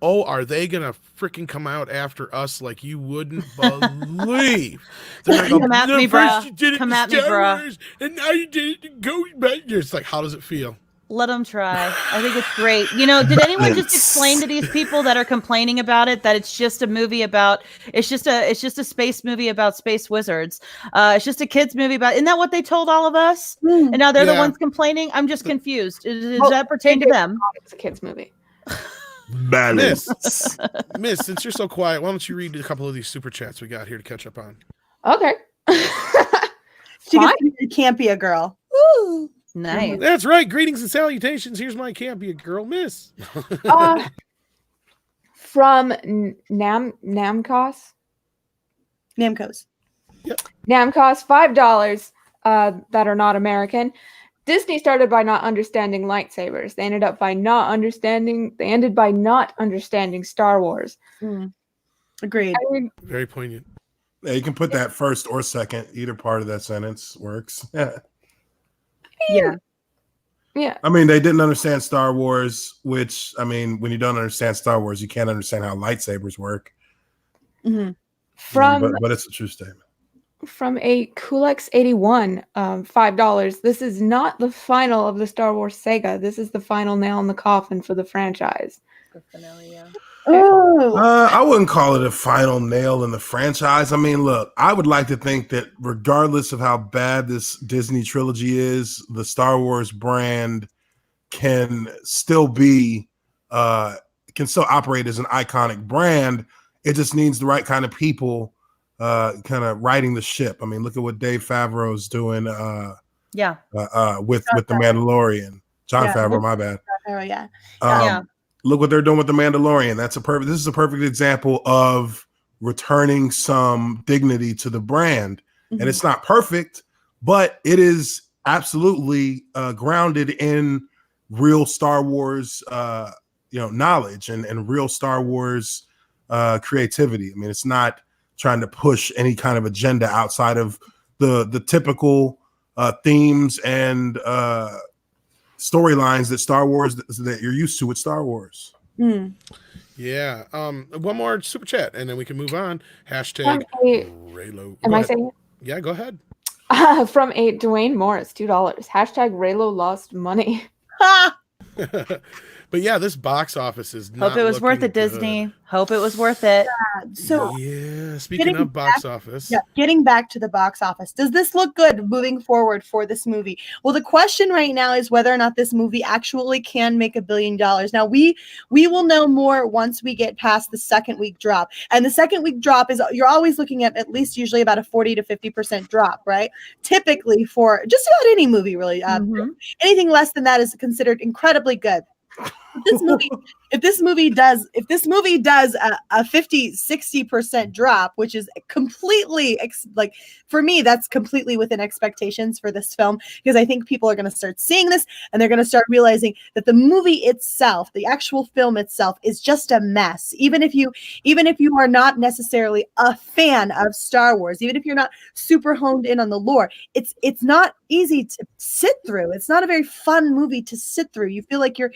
Speaker 2: are they gonna freaking come out after us like you wouldn't believe? They're
Speaker 4: Come at me,
Speaker 2: first
Speaker 4: bruh.
Speaker 2: you did it
Speaker 4: Come
Speaker 2: to
Speaker 4: at me,
Speaker 2: Star
Speaker 4: bruh.
Speaker 2: Wars, and now you did it to Ghost. It's like, how does it feel?
Speaker 4: Let them try. I think it's great. You know, did anyone just explain to these people that are complaining about it that it's just a movie about it's just a space movie about space wizards. It's just a kids movie about. Isn't that what they told all of us? And now they're the ones complaining. I'm just confused. Does that pertain to them?
Speaker 5: It's a kids movie.
Speaker 2: Miss, since you're so quiet, why don't you read a couple of these super chats we got here to catch up on?
Speaker 5: Okay.
Speaker 6: She can't be a girl. Ooh.
Speaker 4: Nice.
Speaker 2: That's right. Greetings and salutations. Here's my can't be a girl, Miss.
Speaker 5: From Namcos.
Speaker 6: Namcos.
Speaker 2: Yep.
Speaker 5: Namcos, $5 that are not American. Disney started by not understanding lightsabers. They ended by not understanding Star Wars.
Speaker 6: Agreed.
Speaker 2: Very poignant.
Speaker 3: Yeah, you can put that first or second. Either part of that sentence works.
Speaker 6: Yeah.
Speaker 3: I mean, they didn't understand Star Wars, which, I mean, when you don't understand Star Wars, you can't understand how lightsabers work. But it's a true statement.
Speaker 5: From a Kulex 81, $5. This is not the final of the Star Wars saga. This is the final nail in the coffin for the franchise.
Speaker 4: The finale, yeah.
Speaker 3: I wouldn't call it a final nail in the franchise. I mean, look, I would like to think that regardless of how bad this Disney trilogy is, the Star Wars brand can still operate as an iconic brand. It just needs the right kind of people kind of riding the ship. I mean, look at what Dave Favreau's doing with The Mandalorian. John Favreau, my bad.
Speaker 6: Yeah.
Speaker 3: Look what they're doing with The Mandalorian. This is a perfect example of returning some dignity to the brand. And it's not perfect, but it is absolutely grounded in real Star Wars knowledge and real Star Wars creativity. I mean, it's not trying to push any kind of agenda outside of the typical themes and storylines that you're used to with Star Wars.
Speaker 2: Yeah. One more super chat and then we can move on. Hashtag Raylo.
Speaker 5: Am I saying it?
Speaker 2: Yeah, go ahead.
Speaker 5: From a Dwayne Morris, $2. Hashtag Raylo lost money.
Speaker 2: But yeah, this box office is not
Speaker 4: Hope it was worth it, Disney. Hope it was worth it.
Speaker 6: So
Speaker 2: yeah, speaking of box office.
Speaker 6: Yeah, getting back to the box office. Does this look good moving forward for this movie? Well, the question right now is whether or not this movie actually can make $1 billion. Now, we will know more once we get past the second week drop. And the second week drop is you're always looking at least usually about a 40 to 50% drop, right? Typically for just about any movie, really. Anything less than that is considered incredibly good. If this movie does a 50-60% drop, which is completely for me, that's completely within expectations for this film, because I think people are going to start seeing this and they're going to start realizing that the movie itself, the actual film itself, is just a mess. Even if you are not necessarily a fan of Star Wars, even if you're not super honed in on the lore, it's not easy to sit through. It's not a very fun movie to sit through. You feel like you're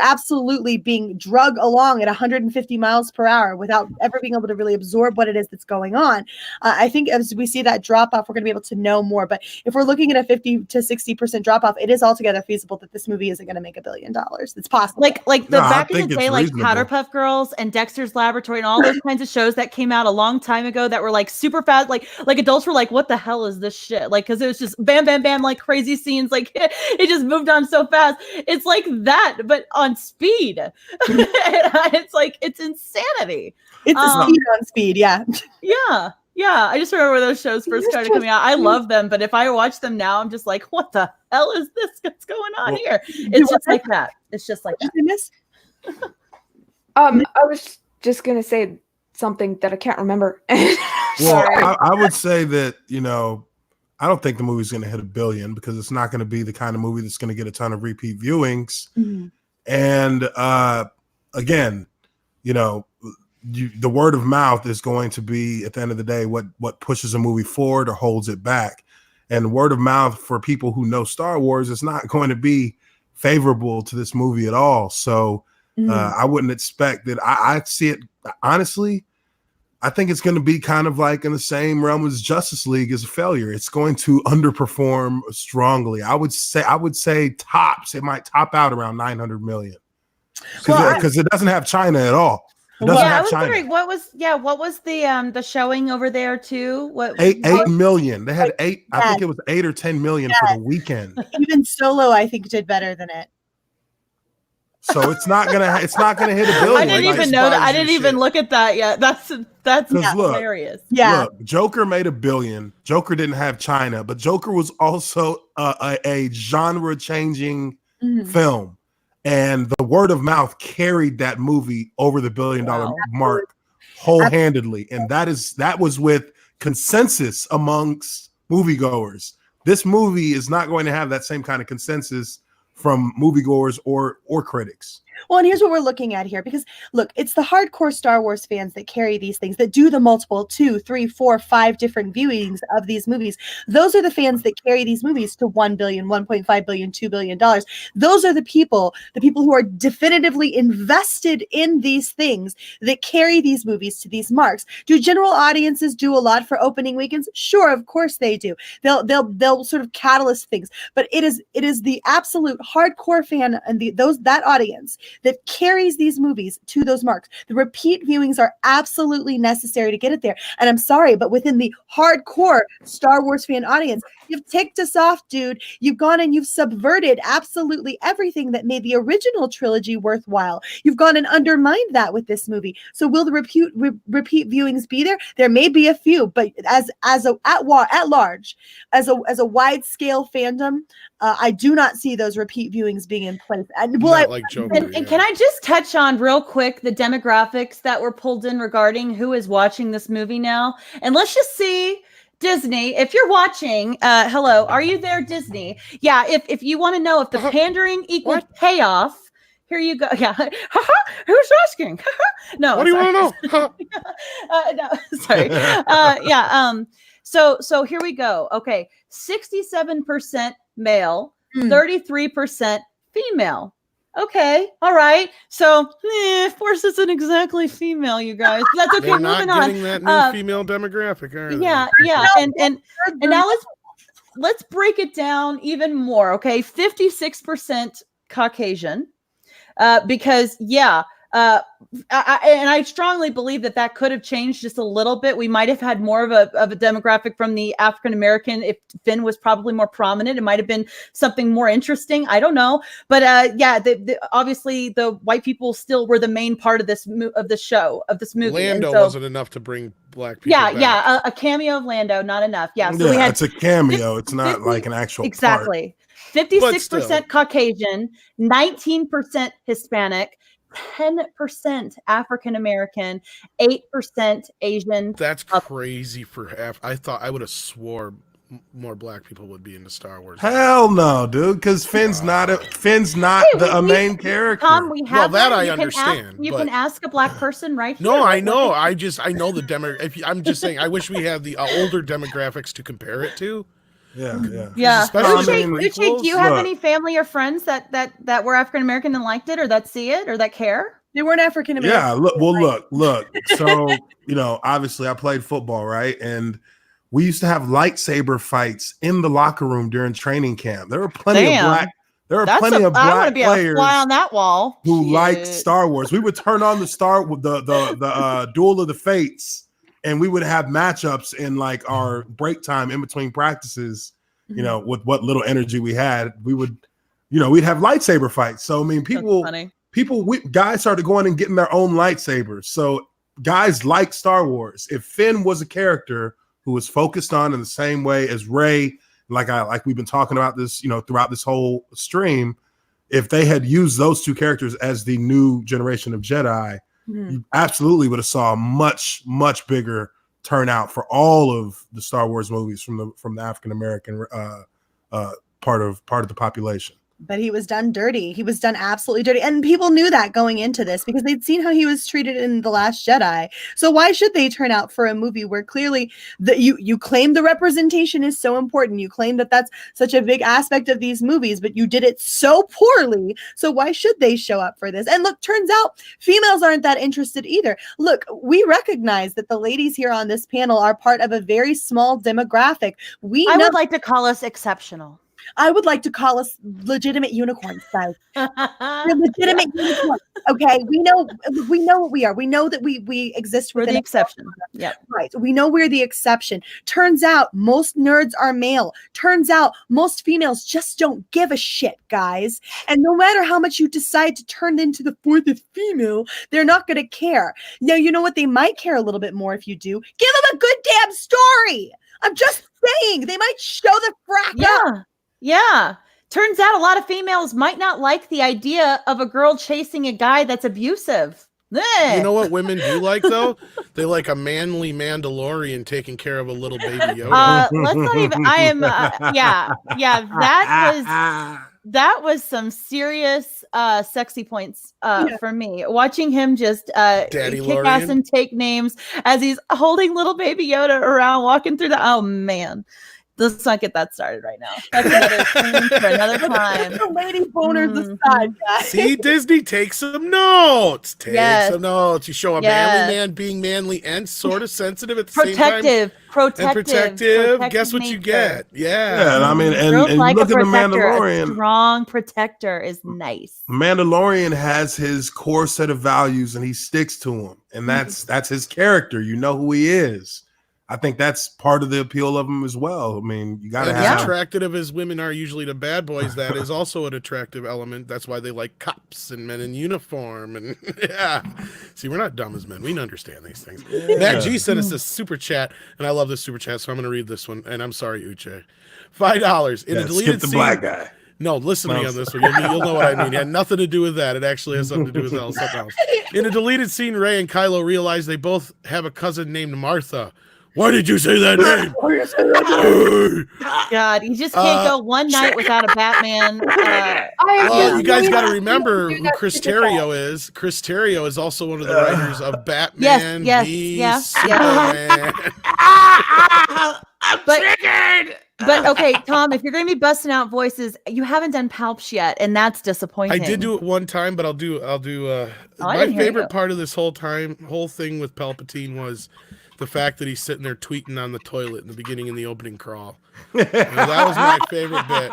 Speaker 6: absolutely being drug along at 150 miles per hour without ever being able to really absorb what it is that's going on. I think as we see that drop off, we're going to be able to know more. But if we're looking at a 50 to 60% drop off, it is altogether feasible that this movie isn't going to make $1 billion. It's possible.
Speaker 4: Back in the day, like Powderpuff Girls and Dexter's Laboratory and all those kinds of shows that came out a long time ago that were like super fast. Like adults were like, "What the hell is this shit?" Like, because it was just bam, bam, bam, like crazy scenes. Like it just moved on so fast. It's like that, but on speed. It's like it's insanity.
Speaker 6: It's a speed on speed, yeah.
Speaker 4: Yeah. I just remember when those shows first started coming out. I love them, but if I watch them now, I'm just like, what the hell is this? What's going on here? It's just like that. It's just like that.
Speaker 5: I was just gonna say something that I can't remember.
Speaker 3: Well, I would say that, I don't think the movie's going to hit $1 billion because it's not going to be the kind of movie that's going to get a ton of repeat viewings. And again, the word of mouth is going to be, at the end of the day, what pushes a movie forward or holds it back. And word of mouth for people who know Star Wars is not going to be favorable to this movie at all. So I wouldn't expect that. I see it, honestly, I think it's going to be kind of like in the same realm as Justice League is a failure. It's going to underperform strongly. I would say tops. It might top out around 900 million because it doesn't have China at all. It doesn't
Speaker 4: I
Speaker 3: have
Speaker 4: was
Speaker 3: China.
Speaker 4: wondering what was the showing over there too? What
Speaker 3: 8 million. They had 8. I think it was 8 or 10 million for the weekend.
Speaker 6: Even Solo, I think, did better than it.
Speaker 3: So it's not gonna hit $1 billion.
Speaker 4: I didn't even know that. I didn't even look at that yet. That's hilarious.
Speaker 6: Yeah.
Speaker 3: Look, Joker made $1 billion. Joker didn't have China, but Joker was also a genre-changing film, and the word of mouth carried that movie over the $1 billion mark wholehandedly, and that was with consensus amongst moviegoers. This movie is not going to have that same kind of consensus from moviegoers or critics.
Speaker 6: Well, and here's what we're looking at here, because look, it's the hardcore Star Wars fans that carry these things, that do the multiple 2, 3, 4, 5 different viewings of these movies. Those are the fans that carry these movies to $1 billion, $1.5 billion, $2 billion. Those are the people who are definitively invested in these things that carry these movies to these marks. Do general audiences do a lot for opening weekends? Sure, of course they do. They'll sort of catalyst things, but it is the absolute hardcore fan and that audience that carries these movies to those marks. The repeat viewings are absolutely necessary to get it there. And I'm sorry, but within the hardcore Star Wars fan audience, you've ticked us off, dude. You've gone and you've subverted absolutely everything that made the original trilogy worthwhile. You've gone and undermined that with this movie. So will the repeat viewings be there? There may be a few, but at large, as a wide scale fandom, I do not see those repeat viewings being in place. And
Speaker 4: can I just touch on real quick the demographics that were pulled in regarding who is watching this movie now? And let's just see, Disney, if you're watching, hello, are you there, Disney? Yeah, if you want to know if the pandering equals payoff, here you go. Yeah, who's asking? No,
Speaker 2: what do you want to know?
Speaker 4: No, sorry. So here we go. Okay, 67% male, 33% female. Okay, all right. So, Force isn't exactly female, you guys. That's okay.
Speaker 2: They're not
Speaker 4: moving
Speaker 2: getting
Speaker 4: on.
Speaker 2: that new female demographic, are they?
Speaker 4: Yeah, and now let's break it down even more. Okay, 56% Caucasian, because I strongly believe that could have changed just a little bit. We might have had more of a demographic from the African American. If Finn was probably more prominent, it might have been something more interesting. I don't know, but obviously the white people still were the main part of this movie.
Speaker 2: Lando wasn't enough to bring black people.
Speaker 4: Yeah, a cameo of Lando, not enough. Yeah, so we had
Speaker 3: it's a cameo. It's not like an actual
Speaker 4: exactly. 56% Caucasian, 19% Hispanic, 10% African American, 8% Asian.
Speaker 2: That's crazy I thought I would have swore more black people would be into Star Wars.
Speaker 3: Hell no, dude, because Finn's not the main character.
Speaker 4: Tom, we have
Speaker 2: I understand.
Speaker 4: You can ask a black person, right?
Speaker 2: No, I know. I know the demo. I'm just saying. I wish we had the older demographics to compare it to.
Speaker 4: Yeah.
Speaker 2: Especially
Speaker 4: Uche, do you have any family or friends that were African American and liked it, or that see it, or that care?
Speaker 6: They weren't African American.
Speaker 3: Yeah. Look. So obviously, I played football, right? And we used to have lightsaber fights in the locker room during training camp. There were plenty of black. There are plenty of black players
Speaker 4: a fly on that wall
Speaker 3: who liked Star Wars. We would turn on the Duel of the Fates. And we would have matchups in like our break time in between practices, with what little energy we had. We would, we'd have lightsaber fights. So, I mean, guys started going and getting their own lightsabers. So guys like Star Wars. If Finn was a character who was focused on in the same way as Rey, like we've been talking about this, throughout this whole stream, if they had used those two characters as the new generation of Jedi, you absolutely would have saw a much, much bigger turnout for all of the Star Wars movies from the African American part of the population.
Speaker 6: But he was done dirty. He was done absolutely dirty. And people knew that going into this because they'd seen how he was treated in The Last Jedi. So why should they turn out for a movie where clearly you claim the representation is so important. You claim that that's such a big aspect of these movies, but you did it so poorly. So why should they show up for this? And look, turns out females aren't that interested either. Look, we recognize that the ladies here on this panel are part of a very small demographic.
Speaker 4: I would like to call us exceptional.
Speaker 6: I would like to call us legitimate unicorns, guys. We're legitimate unicorns. Okay, we know what we are. We know that we exist.
Speaker 4: We're the exception. Yeah,
Speaker 6: right. We know we're the exception. Turns out most nerds are male. Turns out most females just don't give a shit, guys. And no matter how much you decide to turn into the fourth female, they're not going to care. Now, you know what? They might care a little bit more if you do. Give them a good damn story. I'm just saying they might show the frack up.
Speaker 4: Yeah. Turns out a lot of females might not like the idea of a girl chasing a guy that's abusive.
Speaker 2: You know what women do like, though? They like a manly Mandalorian taking care of a little baby Yoda.
Speaker 4: Let's not even, that was some serious sexy points for me. Watching him just kick ass and take names as he's holding little baby Yoda around, walking through oh man. Let's not get that started right now. That's another thing for another time.
Speaker 6: The lady boners aside, guys.
Speaker 2: See, Disney, take some notes. Take some notes. You show a manly man being manly and sort of sensitive at the same time. Protective. Guess what you get? Yeah.
Speaker 3: And I mean, and
Speaker 4: like
Speaker 3: look at the
Speaker 4: A
Speaker 3: Mandalorian.
Speaker 4: strong protector is nice.
Speaker 3: Mandalorian has his core set of values, and he sticks to them, and that's his character. You know who he is. I think that's part of the appeal of him as well. I mean, you got to have.
Speaker 2: As attractive as women are usually to bad boys, that is also an attractive element. That's why they like cops and men in uniform. And see, we're not dumb as men. We understand these things. Matt G sent us a super chat, and I love this super chat, so I'm going to read this one. And I'm sorry, Uche. $5 in a deleted scene.
Speaker 3: Black guy.
Speaker 2: No, listen to me on this one. You'll know what I mean. It had nothing to do with that. It actually has something to do with something else. In a deleted scene, Rey and Kylo realize they both have a cousin named Martha. Why did you say that name?
Speaker 4: God, you just can't go one night without a Batman.
Speaker 2: Well, you guys got to remember who Chris Terrio is. Chris Terrio is also one of the writers of Batman v Superman.
Speaker 4: I'm triggered. But okay, Tom, if you're going to be busting out voices, you haven't done Palps yet, and that's disappointing.
Speaker 2: I did do it one time, but I'll do. My favorite part of this whole thing with Palpatine was the fact that he's sitting there tweeting on the toilet in the beginning in the opening crawl. That was my favorite bit.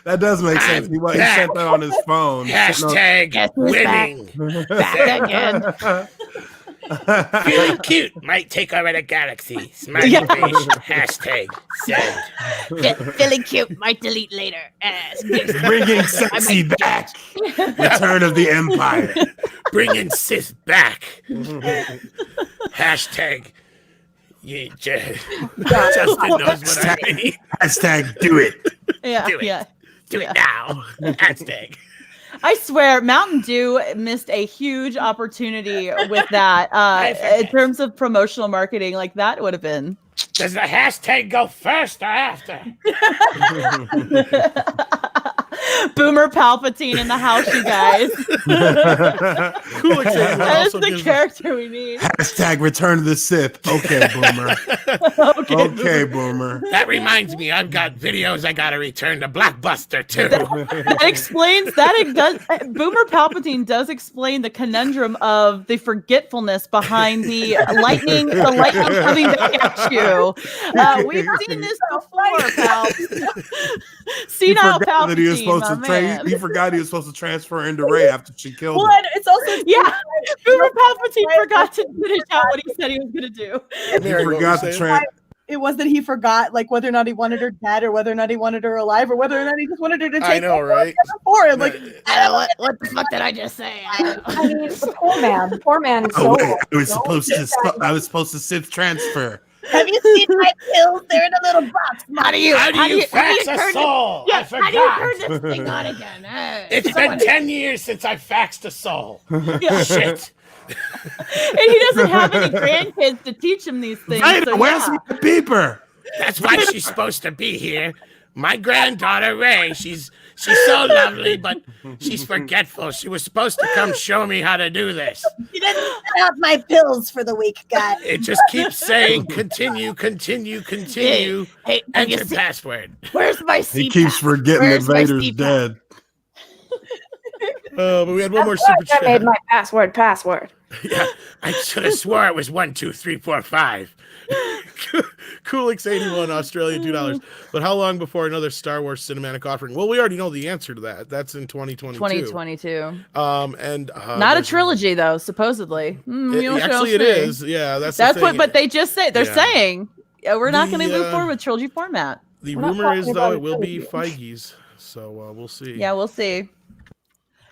Speaker 3: That does make sense. He sent that on his phone.
Speaker 8: Hashtag winning.
Speaker 4: Back again.
Speaker 8: Feeling cute might take over the galaxy. Smiley face. Hashtag send.
Speaker 7: Feeling cute might delete later.
Speaker 3: Bringing sexy back. Return of the Empire.
Speaker 8: Bringing Sith back. Hashtag. Justin knows what I mean.
Speaker 3: Hashtag do it.
Speaker 8: Do it now. Hashtag.
Speaker 4: I swear, Mountain Dew missed a huge opportunity with that. In terms of promotional marketing, like that would have been.
Speaker 8: Does the hashtag go first or after?
Speaker 4: Boomer Palpatine in the house, you guys. That is the character we need.
Speaker 3: Hashtag Return of the Sith. Okay, Boomer. Okay, Boomer.
Speaker 8: That reminds me, I've got videos I gotta return to Blockbuster too.
Speaker 4: That explains that. It does. Boomer Palpatine does explain the conundrum of the forgetfulness behind the lightning coming back at you. We've seen this before, pal. Senile Palpatine.
Speaker 3: He forgot he was supposed to transfer into Rey after she killed him.
Speaker 6: It's also
Speaker 4: Boomer Palpatine forgot to finish out what he said he was going to do.
Speaker 3: He forgot to transfer.
Speaker 6: It was that he forgot, like, whether or not he wanted her dead, or whether or not he wanted her alive, or whether or not he just wanted her to take.
Speaker 2: I know, right?
Speaker 6: For him, like,
Speaker 7: what the fuck did I just say?
Speaker 5: I mean, the poor man is so.
Speaker 3: I was supposed to Sith transfer.
Speaker 6: Have you seen my pills? They're in a little box.
Speaker 8: How do you fax a soul? I forgot.
Speaker 7: How do you turn this thing on again?
Speaker 8: It's been 10 years since I faxed a soul. Shit.
Speaker 4: And he doesn't have any grandkids to teach him these things.
Speaker 3: Where's my beeper?
Speaker 8: That's why she's supposed to be here. My granddaughter Ray, she's She's so lovely, but she's forgetful. She was supposed to come show me how to do this.
Speaker 6: You didn't set out my pills for the week, guys.
Speaker 8: It just keeps saying continue.
Speaker 7: Hey, have you
Speaker 8: Enter
Speaker 7: seen-
Speaker 8: password.
Speaker 7: Where's my CPAP?
Speaker 3: He keeps forgetting
Speaker 7: Where's
Speaker 3: that
Speaker 7: my
Speaker 3: Vader's
Speaker 7: CPAP?
Speaker 3: dead.
Speaker 2: But we had one more super
Speaker 5: I made
Speaker 2: chat.
Speaker 5: my password.
Speaker 8: Yeah, I should have swore it was 1, 2, 3, 4, 5.
Speaker 2: Coolix81 Australia $2. But how long before another Star Wars cinematic offering? Well, we already know the answer to that. That's in 2022.
Speaker 4: 2022.
Speaker 2: And
Speaker 4: Not a
Speaker 2: there's-
Speaker 4: trilogy though, supposedly.
Speaker 2: Actually, it is. Yeah, that's
Speaker 4: That's
Speaker 2: the
Speaker 4: what.
Speaker 2: thing.
Speaker 4: But they just say they're
Speaker 2: Yeah.
Speaker 4: saying we're not going to
Speaker 2: The,
Speaker 4: move forward with trilogy format.
Speaker 2: The
Speaker 5: We're not
Speaker 2: rumor is
Speaker 5: talking
Speaker 2: though
Speaker 5: about
Speaker 2: it
Speaker 5: a
Speaker 2: will be
Speaker 5: trilogy.
Speaker 2: Feige's. So we'll see.
Speaker 4: Yeah, we'll see.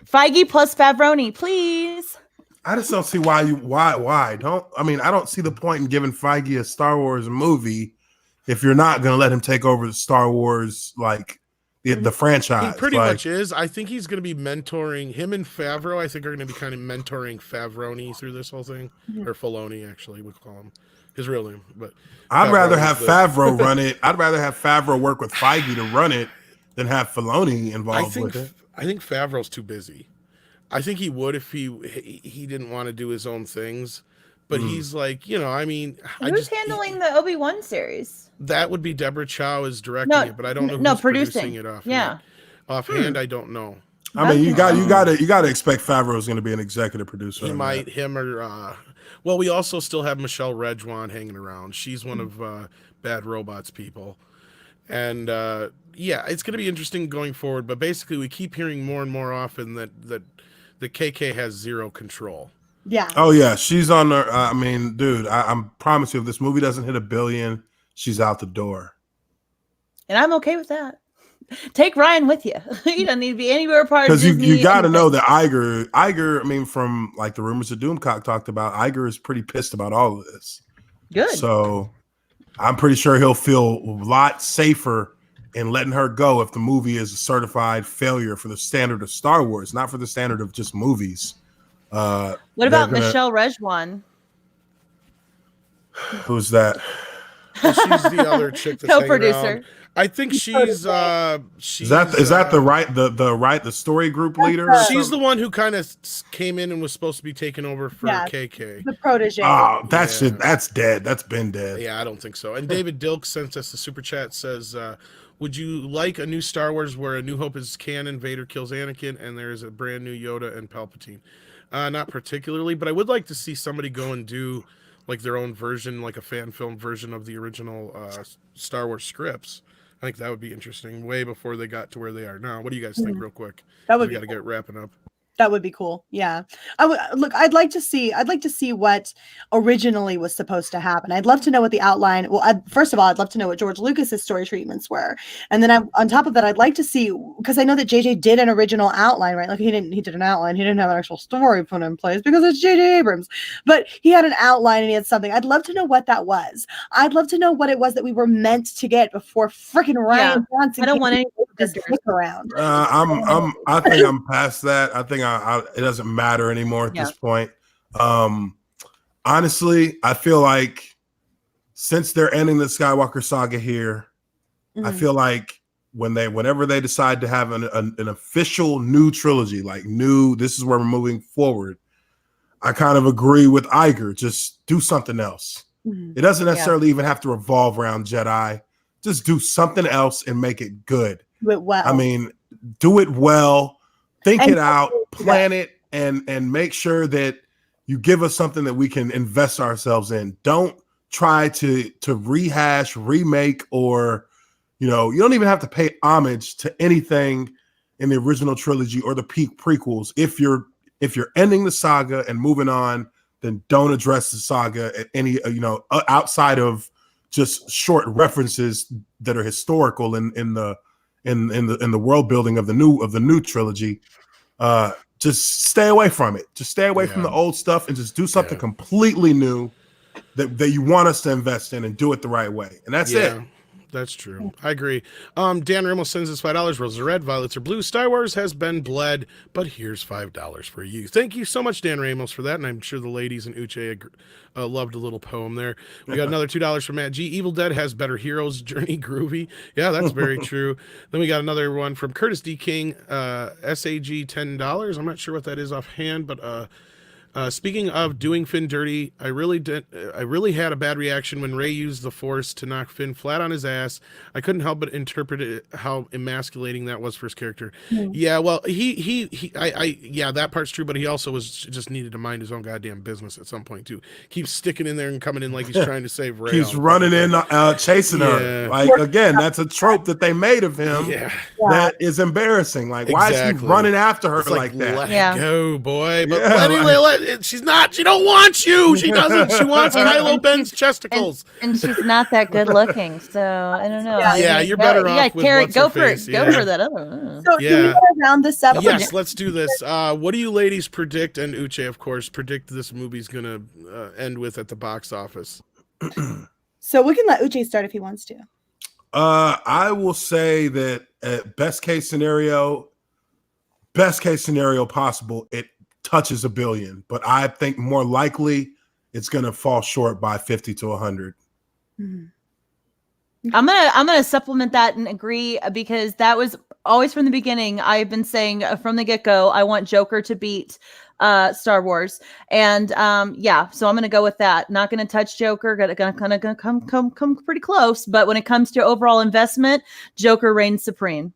Speaker 4: Feige plus Favroni, please.
Speaker 3: I just don't see why I don't see the point in giving Feige a Star Wars movie if you're not going to let him take over the Star Wars the franchise.
Speaker 2: He pretty much is. I think he's going to be mentoring him and Favreau. I think are going to be kind of mentoring Favroni through this whole thing, or Filoni actually, we call him his real name. But
Speaker 3: I'd rather
Speaker 2: Favreau
Speaker 3: have
Speaker 2: is the-
Speaker 3: Favreau run it. I'd rather have Favreau work with Feige to run it than have Filoni
Speaker 2: I
Speaker 3: involved
Speaker 2: think
Speaker 3: with it.
Speaker 2: I think Favreau's too busy. I think he would if he didn't want to do his own things. But he's like, I mean,
Speaker 4: Who's handling the Obi-Wan series?
Speaker 2: that would be Deborah Chow is directing
Speaker 4: No,
Speaker 2: it, but I don't know
Speaker 4: no,
Speaker 2: who's producing
Speaker 4: producing.
Speaker 2: it off.
Speaker 4: Yeah.
Speaker 2: Offhand, I don't know.
Speaker 3: I mean, you got to expect Favreau is going to be an executive producer.
Speaker 2: He
Speaker 3: on
Speaker 2: might,
Speaker 3: that.
Speaker 2: him or well, we also still have Michelle Redjuan hanging around. She's one of Bad Robots people, and yeah, it's going to be interesting going forward. But basically, we keep hearing more and more often that the KK has zero control.
Speaker 6: Yeah.
Speaker 3: Oh yeah, she's on the. I mean, dude, I'm promise you, if this movie doesn't hit $1 billion, she's out the door.
Speaker 4: And I'm okay with that. Take Ryan with you. He doesn't need to be anywhere part of
Speaker 3: Because
Speaker 4: Disney.
Speaker 3: you got to
Speaker 4: anything.
Speaker 3: know that Iger. I mean, from like the rumors that Doomcock talked about, Iger is pretty pissed about all of this.
Speaker 4: Good.
Speaker 3: So I'm pretty sure he'll feel a lot safer in letting her go if the movie is a certified failure for the standard of Star Wars, not for the standard of just movies.
Speaker 4: What about Michelle Redjuan?
Speaker 3: Who's that?
Speaker 2: Well, she's the other chick that's hanging
Speaker 4: Co-producer.
Speaker 2: around. I think she's
Speaker 3: Is that the story group leader? or
Speaker 2: she's the
Speaker 3: something?
Speaker 2: one who kind of came in and was supposed to be taking over for
Speaker 6: Yeah.
Speaker 2: KK.
Speaker 6: The protege.
Speaker 3: Oh, that's
Speaker 2: Yeah.
Speaker 3: that's dead. That's been dead.
Speaker 2: Yeah, I don't think so. And David Dilk sent us the super chat, says, would you like a new Star Wars where A New Hope is canon, Vader kills Anakin, and there's a brand new Yoda and Palpatine? Not particularly, but I would like to see somebody go and do like their own version, like a fan film version of the original Star Wars scripts. I think that would be interesting, way before they got to where they are now. What do you guys think, real quick?
Speaker 6: That would
Speaker 2: We
Speaker 6: be
Speaker 2: got to get wrapping up.
Speaker 6: That would be cool. Yeah. I'd like to see what originally was supposed to happen. I'd love to know what the outline. Well, first of all, I'd love to know what George Lucas's story treatments were. And then on top of that, I'd like to see, because I know that JJ did an original outline, right? Like he did an outline. He didn't have an actual story put in place because it's JJ Abrams, but he had an outline and he had something. I'd love to know what that was. I'd love to know what it was that we were meant to get before freaking Ryan Johnson.
Speaker 4: I don't want any
Speaker 6: to stick around.
Speaker 3: I think I'm past that. I think it doesn't matter anymore at this point. Honestly, I feel like since they're ending the Skywalker saga here, I feel like whenever they decide to have an official new trilogy, like this is where we're moving forward, I kind of agree with Iger. Just do something else. It doesn't necessarily even have to revolve around Jedi. Just do something else and make it good.
Speaker 6: Do it well.
Speaker 3: I mean, do it well, think it out, plan it, and make sure that you give us something that we can invest ourselves in. Don't try to rehash, remake, or you don't even have to pay homage to anything in the original trilogy or the prequels. If you're ending the saga and moving on, then don't address the saga at any outside of just short references that are historical in the world building of the new trilogy. Just stay away from it. Just stay away from the old stuff and just do something completely new that you want us to invest in and do it the right way. And that's it.
Speaker 2: That's true. I agree. Dan Ramos sends us $5. Roses are red, violets are blue. Star Wars has been bled, but here's $5 for you. Thank you so much, Dan Ramos, for that. And I'm sure the ladies in Uche loved a little poem there. We got another $2 from Matt G. Evil Dead has better heroes. Journey groovy. Yeah, that's very true. Then we got another one from Curtis D. King. SAG $10. I'm not sure what that is offhand, but speaking of doing Finn dirty, I really had a bad reaction when Rey used the Force to knock Finn flat on his ass. I couldn't help but interpret it how emasculating that was for his character. Yeah, well, yeah, that part's true, but he also just needed to mind his own goddamn business at some point too. Keeps sticking in there and coming in like he's trying to save Rey.
Speaker 3: He's running in, chasing her. Like again, that's a trope that they made of him.
Speaker 2: Yeah.
Speaker 3: That is embarrassing. Like, why is he running after her
Speaker 2: It's
Speaker 3: like that?
Speaker 2: Let go, boy. But anyway, she don't want you. She doesn't. She wants Kylo Ben's chesticles.
Speaker 4: And she's not that good looking, so I don't know.
Speaker 2: Yeah, you're better off with what's
Speaker 4: go
Speaker 2: her
Speaker 4: for
Speaker 2: face.
Speaker 4: it. Go for that other one.
Speaker 6: So can we round this up?
Speaker 2: Yes, let's do this. What do you ladies predict, and Uche, of course, predict this movie's going to end with at the box office?
Speaker 6: So we can let Uche start if he wants to.
Speaker 3: I will say that best case scenario possible, it touches $1 billion, but I think more likely it's going to fall short by 50 to 100.
Speaker 4: I'm gonna supplement that and agree, because that was always from the beginning. I've been saying from the get-go, I want Joker to beat Star Wars, and so I'm gonna go with that. Not gonna touch Joker. Gonna come pretty close, but when it comes to overall investment, Joker reigns supreme.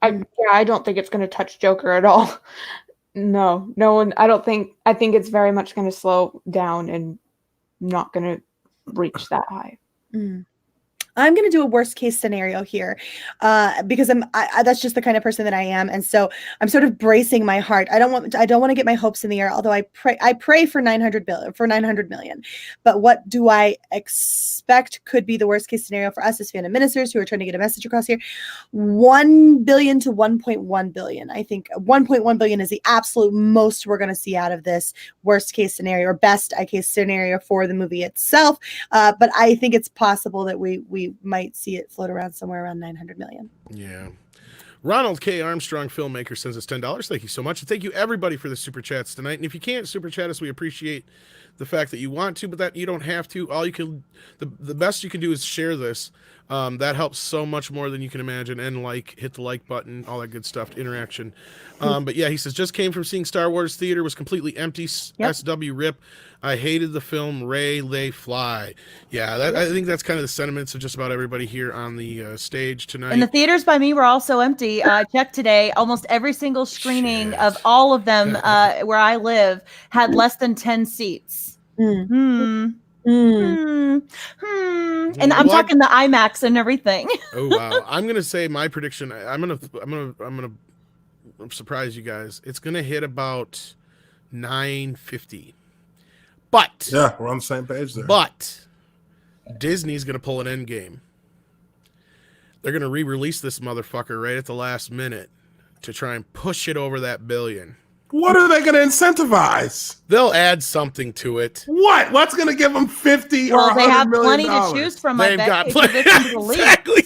Speaker 5: I don't think it's going to touch Joker at all. No one. I think it's very much going to slow down and not going to reach that high.
Speaker 6: I'm going to do a worst case scenario here because that's just the kind of person that I am. And so I'm sort of bracing my heart. I don't want to get my hopes in the air, although I pray for 900 million. But what do I expect could be the worst case scenario for us as fandom ministers who are trying to get a message across here? 1 billion to 1.1 billion. I think 1.1 billion is the absolute most we're going to see out of this worst case scenario, or best case scenario for the movie itself. But I think it's possible that we might see it float around somewhere around 900 million.
Speaker 2: Yeah. Ronald K. Armstrong, filmmaker, sends us $10. Thank you so much. And thank you, everybody, for the super chats tonight. And if you can't super chat us, we appreciate the fact that you want to, but that you don't have to. The best you can do is share this. That helps so much more than you can imagine. And hit the like button, all that good stuff, interaction. But yeah, he says, just came from seeing Star Wars theater, was completely empty. SW rip. I hated the film Ray Lay Fly. Yeah, I think that's kind of the sentiments of just about everybody here on the stage tonight.
Speaker 4: And the theaters by me were also empty. I checked today. Almost every single screening of all of them where I live had less than 10 seats. And I'm talking the IMAX and everything.
Speaker 2: Oh wow! I'm gonna say my prediction. I'm gonna surprise you guys. It's gonna hit about 950. But
Speaker 3: yeah, we're on the same page there.
Speaker 2: But Disney's gonna pull an end game. They're gonna re-release this motherfucker right at the last minute to try and push it over that $1 billion.
Speaker 3: What are they going to incentivize?
Speaker 2: They'll add something to it.
Speaker 3: What? What's going to give them 50 or $100 million?
Speaker 4: They have plenty to choose from.
Speaker 2: They've got plenty. Exactly.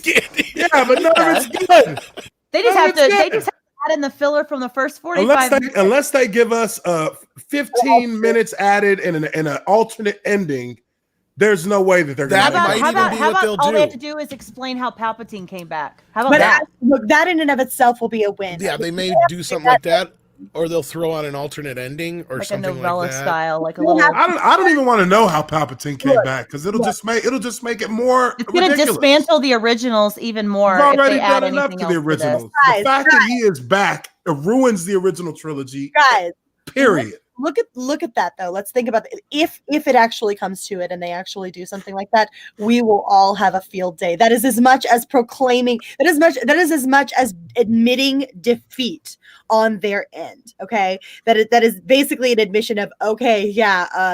Speaker 3: Yeah, but none of it's good.
Speaker 4: They just have to add in the filler from the first 45 minutes.
Speaker 3: Unless they give us 15 minutes added in an alternate ending, there's no way that they're going to.
Speaker 4: How about all they have to do is explain how Palpatine came back? How about that?
Speaker 6: Look, that in and of itself will be a win.
Speaker 2: Yeah, they may do something like that. Or they'll throw on an alternate ending, or
Speaker 4: like
Speaker 2: something
Speaker 4: a novella
Speaker 2: like that.
Speaker 4: style, like a little.
Speaker 3: I don't even want to know how Palpatine came back, because it'll just make it more.
Speaker 4: It's going to dismantle the originals even more.
Speaker 3: We've already
Speaker 4: if they add
Speaker 3: done enough
Speaker 4: anything
Speaker 3: to the
Speaker 4: else to
Speaker 3: originals. The fact that he is back, it ruins the original trilogy.
Speaker 6: Guys,
Speaker 3: period.
Speaker 6: Look at that though. Let's think about it. If it actually comes to it and they actually do something like that, we will all have a field day. That is as much as proclaiming. That is as much as admitting defeat on their end. Okay, that is basically an admission of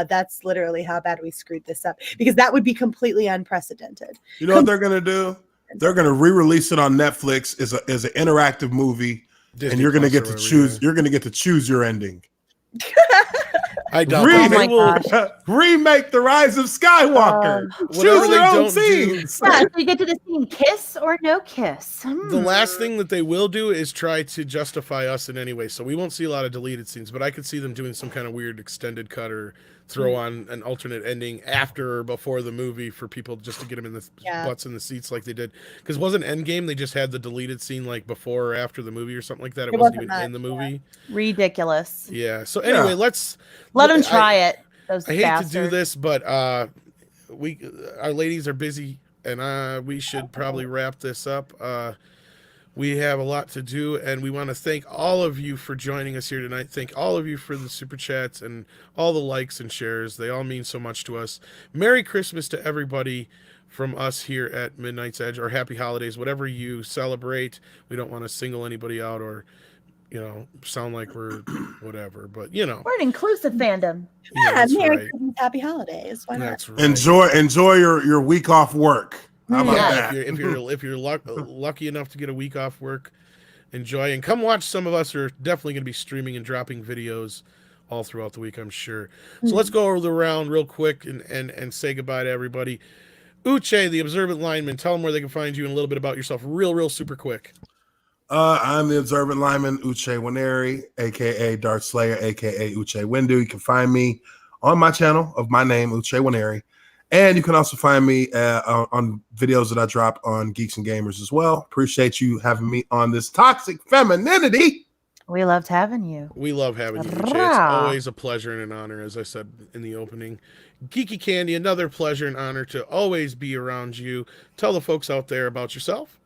Speaker 6: that's literally how bad we screwed this up, because that would be completely unprecedented.
Speaker 3: You know what they're gonna do? They're gonna re-release it on Netflix as an interactive movie, Disney, and you're gonna get to choose. You're gonna get to choose your ending.
Speaker 2: I doubt
Speaker 3: Re-
Speaker 4: Oh
Speaker 2: they
Speaker 4: my
Speaker 2: will.
Speaker 4: gosh.
Speaker 3: Remake The Rise of Skywalker.
Speaker 2: Whatever
Speaker 3: Choose
Speaker 2: they
Speaker 3: your own
Speaker 2: don't do-
Speaker 3: scenes.
Speaker 4: Yeah, so you get to the scene kiss or no kiss.
Speaker 2: The last thing that they will do is try to justify us in any way. So we won't see a lot of deleted scenes, but I could see them doing some kind of weird extended cut or throw on an alternate ending after or before the movie for people just to get them in the butts in the seats like they did. Because wasn't Endgame, they just had the deleted scene like before or after the movie or something like that. It wasn't even
Speaker 6: much,
Speaker 2: in the movie.
Speaker 4: Ridiculous.
Speaker 2: Yeah. So anyway, let's
Speaker 4: Let them try it. Those
Speaker 2: I hate
Speaker 4: bastards.
Speaker 2: to do this, but our ladies are busy, and we should probably wrap this up. We have a lot to do, and we want to thank all of you for joining us here tonight. Thank all of you for the super chats and all the likes and shares. They all mean so much to us. Merry Christmas to everybody from us here at Midnight's Edge, or Happy Holidays, whatever you celebrate. We don't want to single anybody out or, sound like we're whatever, but
Speaker 4: We're an inclusive fandom.
Speaker 6: Yeah,
Speaker 2: that's
Speaker 6: Merry
Speaker 2: right.
Speaker 6: Christmas, Happy Holidays. Why not?
Speaker 2: That's right.
Speaker 3: Enjoy your week off work. How about
Speaker 2: Yeah,
Speaker 3: that?
Speaker 2: if you're lucky enough to get a week off work, enjoy and come watch. Some of us are definitely going to be streaming and dropping videos all throughout the week, I'm sure. So let's go around real quick and say goodbye to everybody. Uche, the observant lineman, tell them where they can find you and a little bit about yourself, real super quick.
Speaker 3: I'm the observant lineman, Uche Waneri, aka Darth Slayer, aka Uche Windu. You can find me on my channel of my name, Uche Waneri. And you can also find me on videos that I drop on Geeks and Gamers as well. Appreciate you having me on this toxic femininity.
Speaker 4: We loved having you.
Speaker 2: We love having you, Uche. It's always a pleasure and an honor, as I said in the opening. Geeky Candy, another pleasure and honor to always be around you. Tell the folks out there about yourself.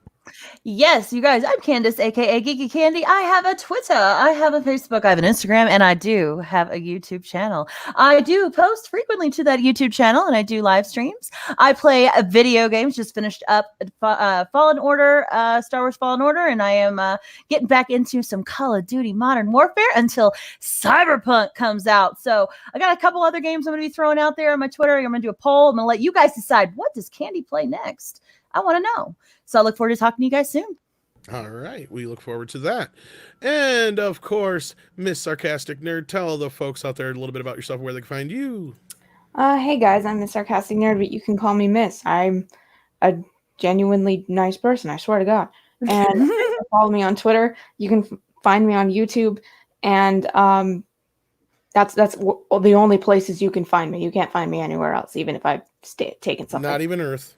Speaker 4: Yes, you guys, I'm Candace, aka Geeky Candy. I have a Twitter, I have a Facebook, I have an Instagram, and I do have a YouTube channel. I do post frequently to that YouTube channel, and I do live streams. I play video games, just finished up Fallen Order, Star Wars Fallen Order, and I am getting back into some Call of Duty Modern Warfare until Cyberpunk comes out. So I got a couple other games I'm going to be throwing out there on my Twitter. I'm going to do a poll. I'm going to let you guys decide, what does Candy play next? I want to know. So I look forward to talking to you guys soon.
Speaker 2: All right. We look forward to that. And, of course, Miss Sarcastic Nerd, tell the folks out there a little bit about yourself, where they can find you.
Speaker 5: Hey guys, I'm the Sarcastic Nerd, but you can call me Miss. I'm a genuinely nice person, I swear to God. And you can follow me on Twitter. You can find me on YouTube. And that's the only places you can find me. You can't find me anywhere else, even if I've taken something.
Speaker 2: Not even Earth.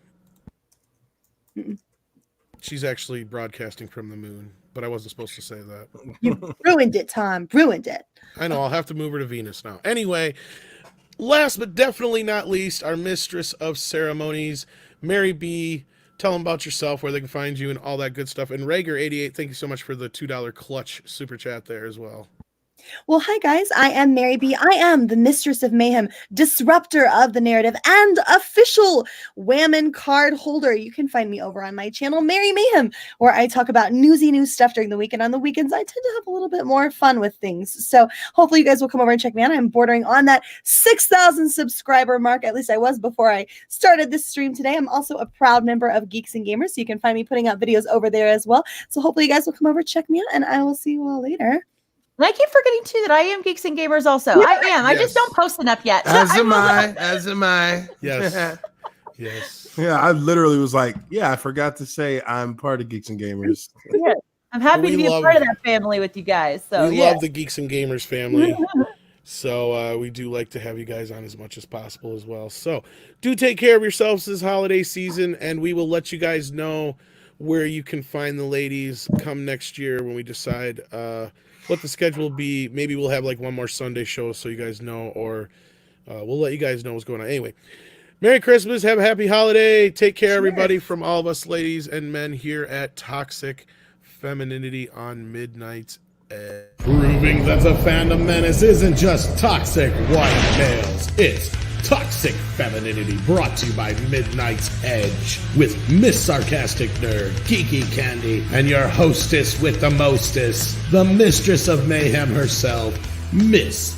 Speaker 2: She's actually broadcasting from the moon, but I wasn't supposed to say that.
Speaker 6: You ruined it, Tom. Ruined it.
Speaker 2: I know. I'll have to move her to Venus now. Anyway, last but definitely not least, our mistress of ceremonies, Mary B. Tell them about yourself, where they can find you, and all that good stuff. And Rager88, thank you so much for the $2 clutch super chat there as well.
Speaker 6: Well, hi guys, I am Mary B. I am the Mistress of Mayhem, disruptor of the narrative, and official Whammon card holder. You can find me over on my channel, Mary Mayhem, where I talk about newsy news stuff during the week, and on the weekends I tend to have a little bit more fun with things. So hopefully you guys will come over and check me out. I'm bordering on that 6,000 subscriber mark. At least I was before I started this stream today. I'm also a proud member of Geeks and Gamers, so you can find me putting out videos over there as well. So hopefully you guys will come over, check me out, and I will see you all later.
Speaker 4: And I keep forgetting too that I am Geeks and Gamers also. I am. I just don't post enough yet.
Speaker 3: As am I.
Speaker 2: Yes. Yes.
Speaker 3: Yeah, I literally was like, I forgot to say I'm part of Geeks and Gamers.
Speaker 4: Yeah. I'm happy
Speaker 2: We
Speaker 4: to be a
Speaker 2: love-
Speaker 4: part of that family with you guys. So
Speaker 2: We
Speaker 4: yeah.
Speaker 2: love the Geeks and Gamers family. So we do like to have you guys on as much as possible as well. So do take care of yourselves this holiday season, and we will let you guys know where you can find the ladies come next year when we decide what the schedule will be. Maybe we'll have like one more Sunday show so you guys know, or we'll let you guys know what's going on. Anyway, Merry Christmas. Have a happy holiday. Take care, everybody, from all of us ladies and men here at Toxic Femininity on Midnight's Edge.
Speaker 1: Proving that the fandom menace isn't just toxic white males, it's toxic femininity, brought to you by Midnight's Edge with Miss Sarcastic Nerd, Geeky Candy, and your hostess with the mostest, the mistress of mayhem herself, Miss